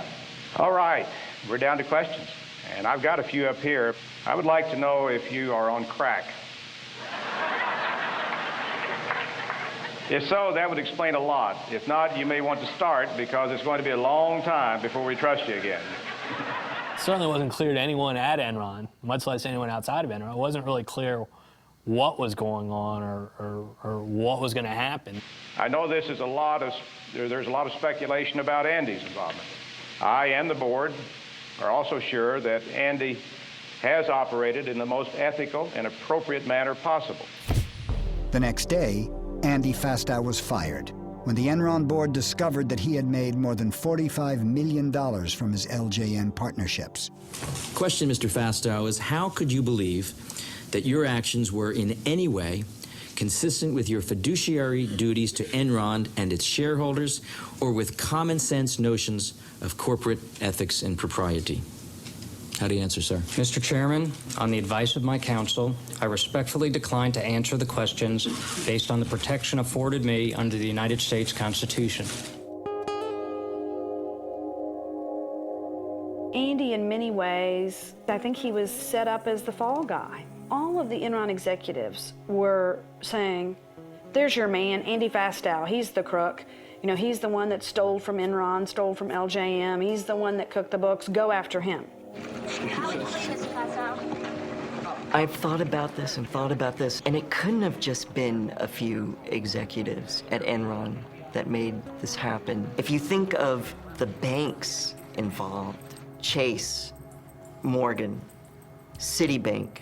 All right, we're down to questions. And I've got a few up here. I would like to know if you are on crack. If so, that would explain a lot. If not, you may want to start because it's going to be a long time before we trust you again. It certainly wasn't clear to anyone at Enron, much less anyone outside of Enron. It wasn't really clear what was going on or what was going to happen. I know this is there's a lot of speculation about Andy's involvement. I and the board are also sure that Andy has operated in the most ethical and appropriate manner possible. The next day, Andy Fastow was fired when the Enron board discovered that he had made more than $45 million from his LJN partnerships. Question, Mr. Fastow, is how could you believe that your actions were in any way consistent with your fiduciary duties to Enron and its shareholders, or with common sense notions of corporate ethics and propriety? How do you answer, sir? Mr. Chairman, on the advice of my counsel, I respectfully decline to answer the questions based on the protection afforded me under the United States Constitution. Andy, in many ways, I think he was set up as the fall guy. All of the Enron executives were saying, there's your man, Andy Fastow, he's the crook. You know, he's the one that stole from Enron, stole from LJM, he's the one that cooked the books, go after him. I've thought about this and thought about this, and it couldn't have just been a few executives at Enron that made this happen. If you think of the banks involved, Chase, Morgan, Citibank,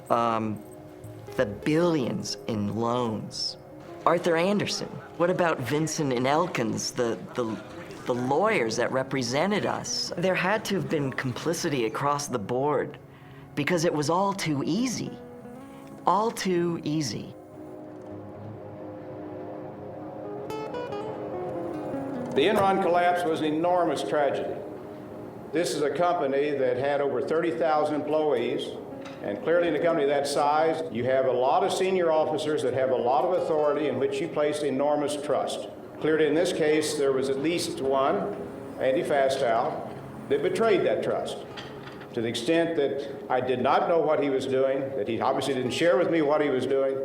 the billions in loans, Arthur Anderson. What about Vincent and Elkins, the lawyers that represented us? There had to have been complicity across the board because it was all too easy. All too easy. The Enron collapse was an enormous tragedy. This is a company that had over 30,000 employees, and clearly in a company that size, you have a lot of senior officers that have a lot of authority in which you place enormous trust. Clearly in this case, there was at least one, Andy Fastow, that betrayed that trust. To the extent that I did not know what he was doing, that he obviously didn't share with me what he was doing,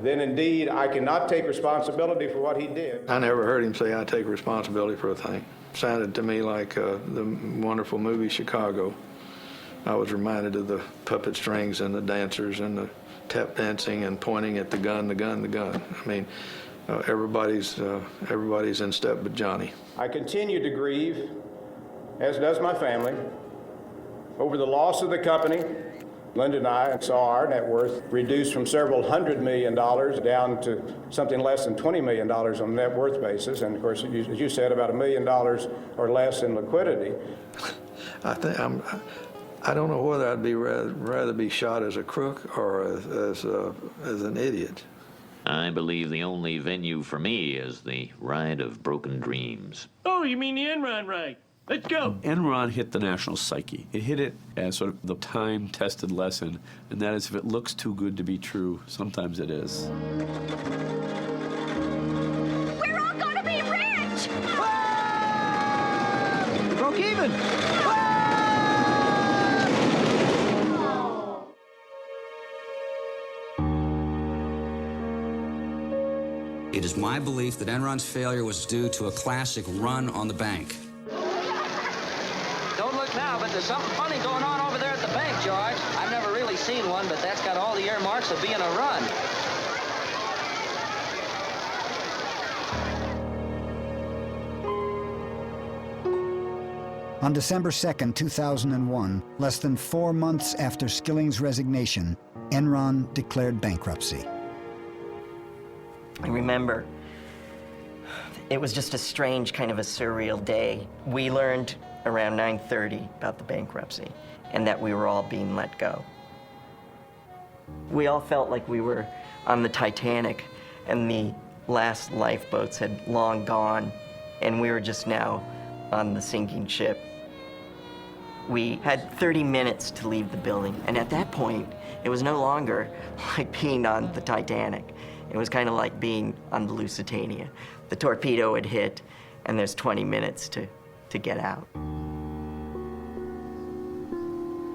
then indeed I cannot take responsibility for what he did. I never heard him say I take responsibility for a thing. Sounded to me like the wonderful movie Chicago. I was reminded of the puppet strings and the dancers and the tap dancing and pointing at the gun. I mean, everybody's in step but Johnny. I continue to grieve, as does my family, over the loss of the company. Linda and I saw our net worth reduced from several $100 million down to something less than $20 million on a net worth basis. And of course, as you said, about $1 million or less in liquidity. I don't know whether I'd be rather be shot as a crook or as an idiot. I believe the only venue for me is the ride of broken dreams. Oh, you mean the Enron ride? Let's go. Enron hit the national psyche. It hit it as sort of the time-tested lesson, and that is if it looks too good to be true, sometimes it is. We're all gonna be rich! We broke even! It is my belief that Enron's failure was due to a classic run on the bank. Don't look now, but there's something funny going on over there at the bank, George. I've never really seen one, but that's got all the earmarks of being a run. On December 2nd, 2001, less than 4 months after Skilling's resignation, Enron declared bankruptcy. I remember it was just a strange kind of a surreal day. We learned around 9:30 about the bankruptcy and that we were all being let go. We all felt like we were on the Titanic and the last lifeboats had long gone and we were just now on the sinking ship. We had 30 minutes to leave the building, and at that point, it was no longer like being on the Titanic. It was kind of like being on the Lusitania. The torpedo had hit, and there's 20 minutes to get out.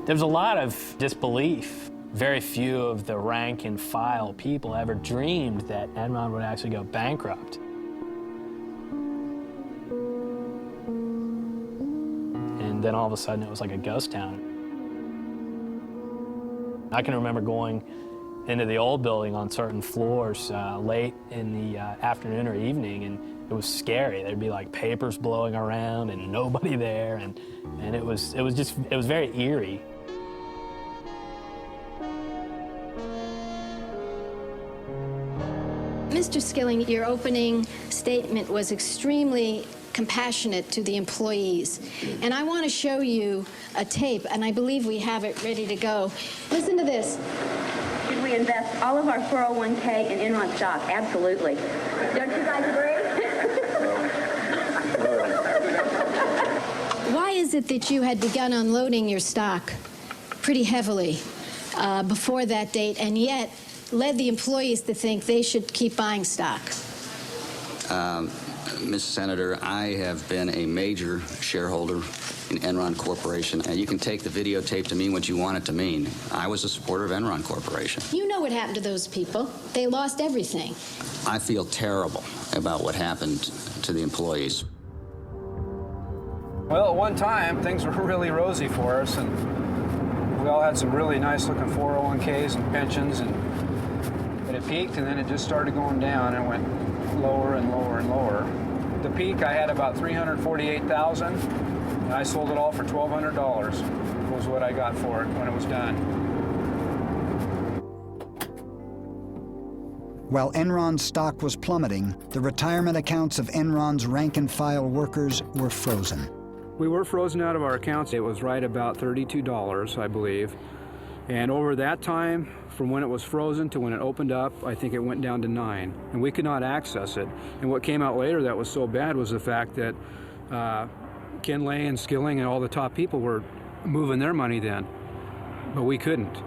There was a lot of disbelief. Very few of the rank and file people ever dreamed that Enron would actually go bankrupt. And then all of a sudden it was like a ghost town. I can remember going into the old building on certain floors late in the afternoon or evening, and it was scary. There'd be like papers blowing around and nobody there, and it was very eerie. Mr. Skilling, your opening statement was extremely compassionate to the employees. And I want to show you a tape, and I believe we have it ready to go. Listen to this. Should we invest all of our 401k in Enron stock? Absolutely. Don't you guys agree? Why is it that you had begun unloading your stock pretty heavily before that date, and yet led the employees to think they should keep buying stock? Mrs. Senator, I have been a major shareholder in Enron Corporation, and you can take the videotape to mean what you want it to mean. I was a supporter of Enron Corporation. You know what happened to those people. They lost everything. I feel terrible about what happened to the employees. Well, at one time, things were really rosy for us, and we all had some really nice-looking 401ks and pensions, and it peaked, and then it just started going down, and went lower and lower and lower. The peak, I had about $348,000, and I sold it all for $1,200. Was what I got for it when it was done. While Enron's stock was plummeting, the retirement accounts of Enron's rank-and-file workers were frozen. We were frozen out of our accounts. It was right about $32, I believe. And over that time, from when it was frozen to when it opened up, I think it went down to 9. And we could not access it. And what came out later that was so bad was the fact that Ken Lay and Skilling and all the top people were moving their money then. But we couldn't.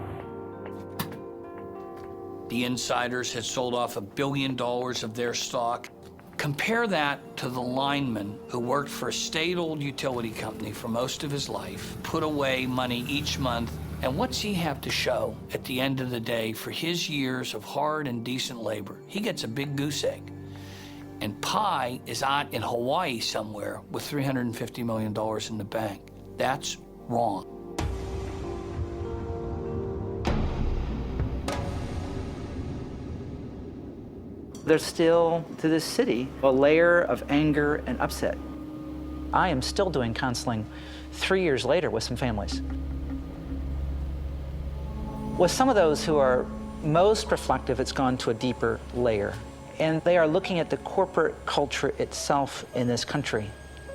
The insiders had sold off $1 billion of their stock. Compare that to the lineman who worked for a state-owned utility company for most of his life, put away money each month, and what's he have to show at the end of the day for his years of hard and decent labor? He gets a big goose egg. And Pi is out in Hawaii somewhere with $350 million in the bank. That's wrong. There's still, to this city, a layer of anger and upset. I am still doing counseling 3 years later with some families. With some of those who are most reflective, it's gone to a deeper layer. And they are looking at the corporate culture itself in this country.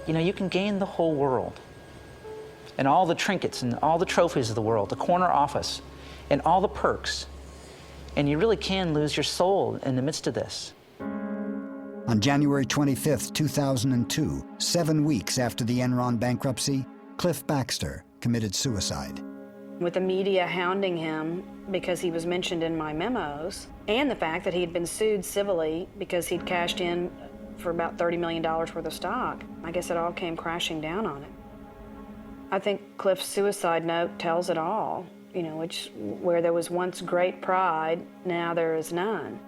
You know, you can gain the whole world, and all the trinkets and all the trophies of the world, the corner office, and all the perks. And you really can lose your soul in the midst of this. On January 25, 2002, 7 weeks after the Enron bankruptcy, Cliff Baxter committed suicide. With the media hounding him because he was mentioned in my memos, and the fact that he had been sued civilly because he'd cashed in for about $30 million worth of stock, I guess it all came crashing down on him. I think Cliff's suicide note tells it all. You know, where there was once great pride, now there is none.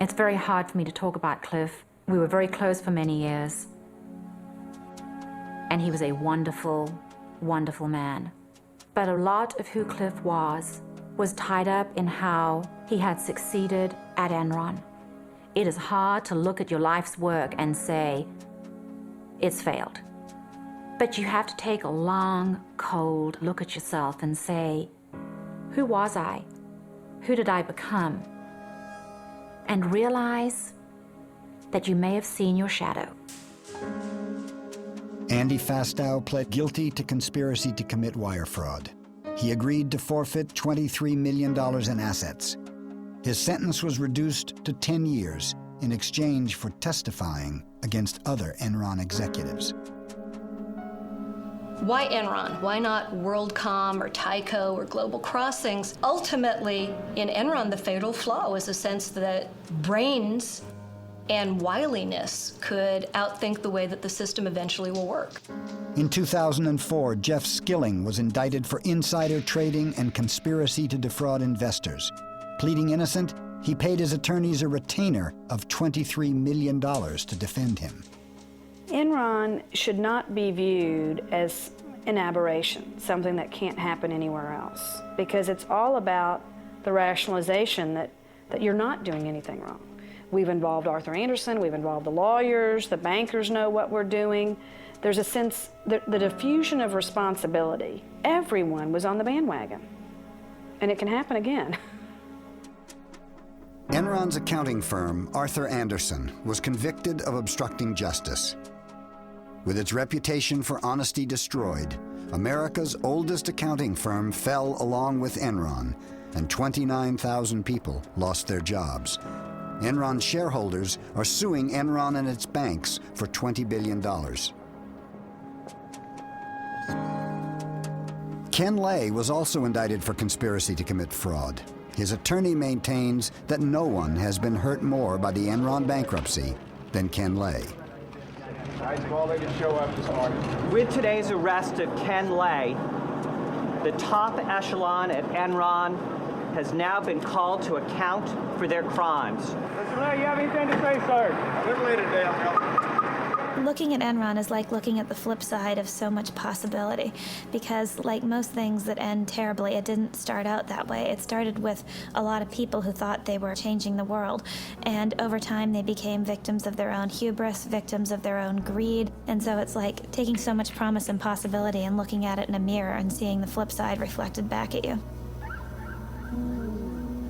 It's very hard for me to talk about Cliff. We were very close for many years. And he was a wonderful, wonderful man. But a lot of who Cliff was tied up in how he had succeeded at Enron. It is hard to look at your life's work and say, it's failed. But you have to take a long, cold look at yourself and say, who was I? Who did I become? And realize that you may have seen your shadow. Andy Fastow pled guilty to conspiracy to commit wire fraud. He agreed to forfeit $23 million in assets. His sentence was reduced to 10 years in exchange for testifying against other Enron executives. Why Enron? Why not WorldCom or Tyco or Global Crossings? Ultimately, in Enron, the fatal flaw was the sense that brains and wiliness could outthink the way that the system eventually will work. In 2004, Jeff Skilling was indicted for insider trading and conspiracy to defraud investors. Pleading innocent, he paid his attorneys a retainer of $23 million to defend him. Enron should not be viewed as an aberration, something that can't happen anywhere else, because it's all about the rationalization that you're not doing anything wrong. We've involved Arthur Andersen, we've involved the lawyers, the bankers know what we're doing. There's a sense, the diffusion of responsibility. Everyone was on the bandwagon, and it can happen again. Enron's accounting firm, Arthur Andersen, was convicted of obstructing justice. With its reputation for honesty destroyed, America's oldest accounting firm fell along with Enron, and 29,000 people lost their jobs. Enron shareholders are suing Enron and its banks for $20 billion. Ken Lay was also indicted for conspiracy to commit fraud. His attorney maintains that no one has been hurt more by the Enron bankruptcy than Ken Lay. With today's arrest of Ken Lay, the top echelon at Enron has now been called to account for their crimes. Mr. Lay, you have anything to say, sir? A little later, Dale. Looking at Enron is like looking at the flip side of so much possibility, because like most things that end terribly, it didn't start out that way. It started with a lot of people who thought they were changing the world, and over time they became victims of their own hubris, victims of their own greed, and so it's like taking so much promise and possibility and looking at it in a mirror and seeing the flip side reflected back at you.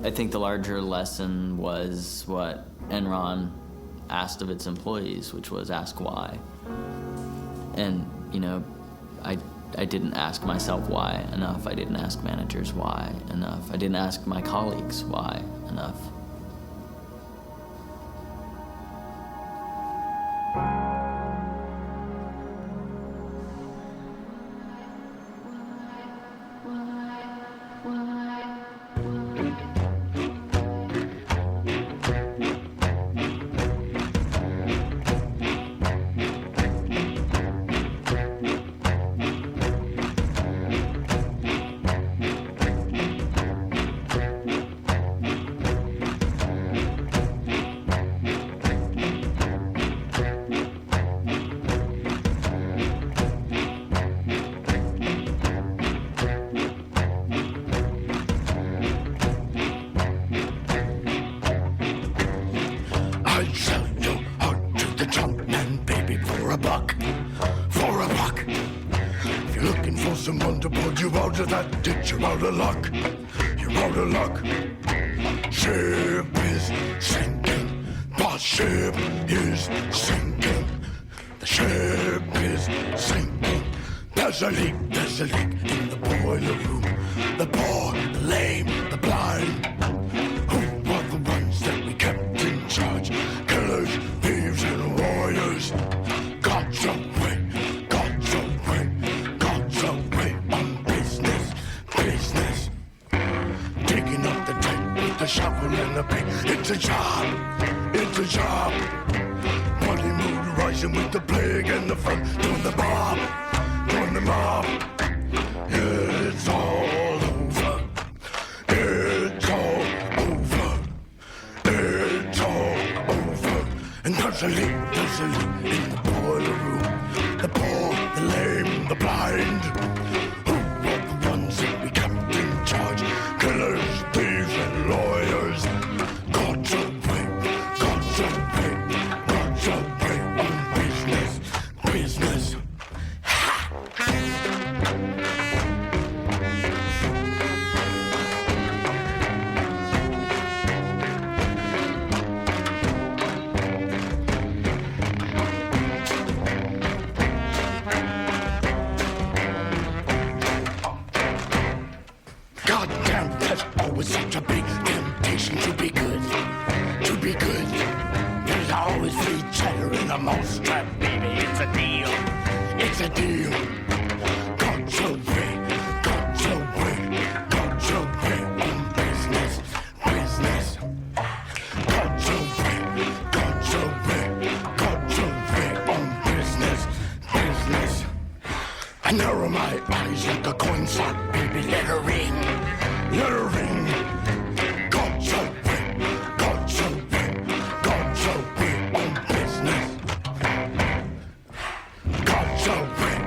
I think the larger lesson was what Enron asked of its employees, which was ask why. And, you know, I didn't ask myself why enough. I didn't ask managers why enough. I didn't ask my colleagues why enough. You're out of luck. You're out of luck. Ship is sinking. The ship is sinking. The ship is sinking. There's a leak in the boiler room. The poor, the lame, the blind. Who were the ones that we kept in charge? Killers, thieves, and warriors. God's away, God's away, God's away on business. Business. Digging up the tape with the shovel and the pick. It's a job. It's a job. Bloody mood rising with the plague and the fun. Doing the mob. Doing the mob. It's all over. It's all over. It's all over. And there's a leak in the boiler room. The poor, the lame, the blind. Killers, thieves, and lawyers. God's away, God's away, God's away on business, business. Always such a big temptation to be good, to be good. There's always free cheddar in a mousetrap, baby. It's a deal, it's a deal. God's away, God's away, God's away on business, business. God's away, God's away, God's away on business, business. I narrow my eyes like a coin slot, baby. Let her ring. Let her ring. God's away, God's away, God's away on business. God's away,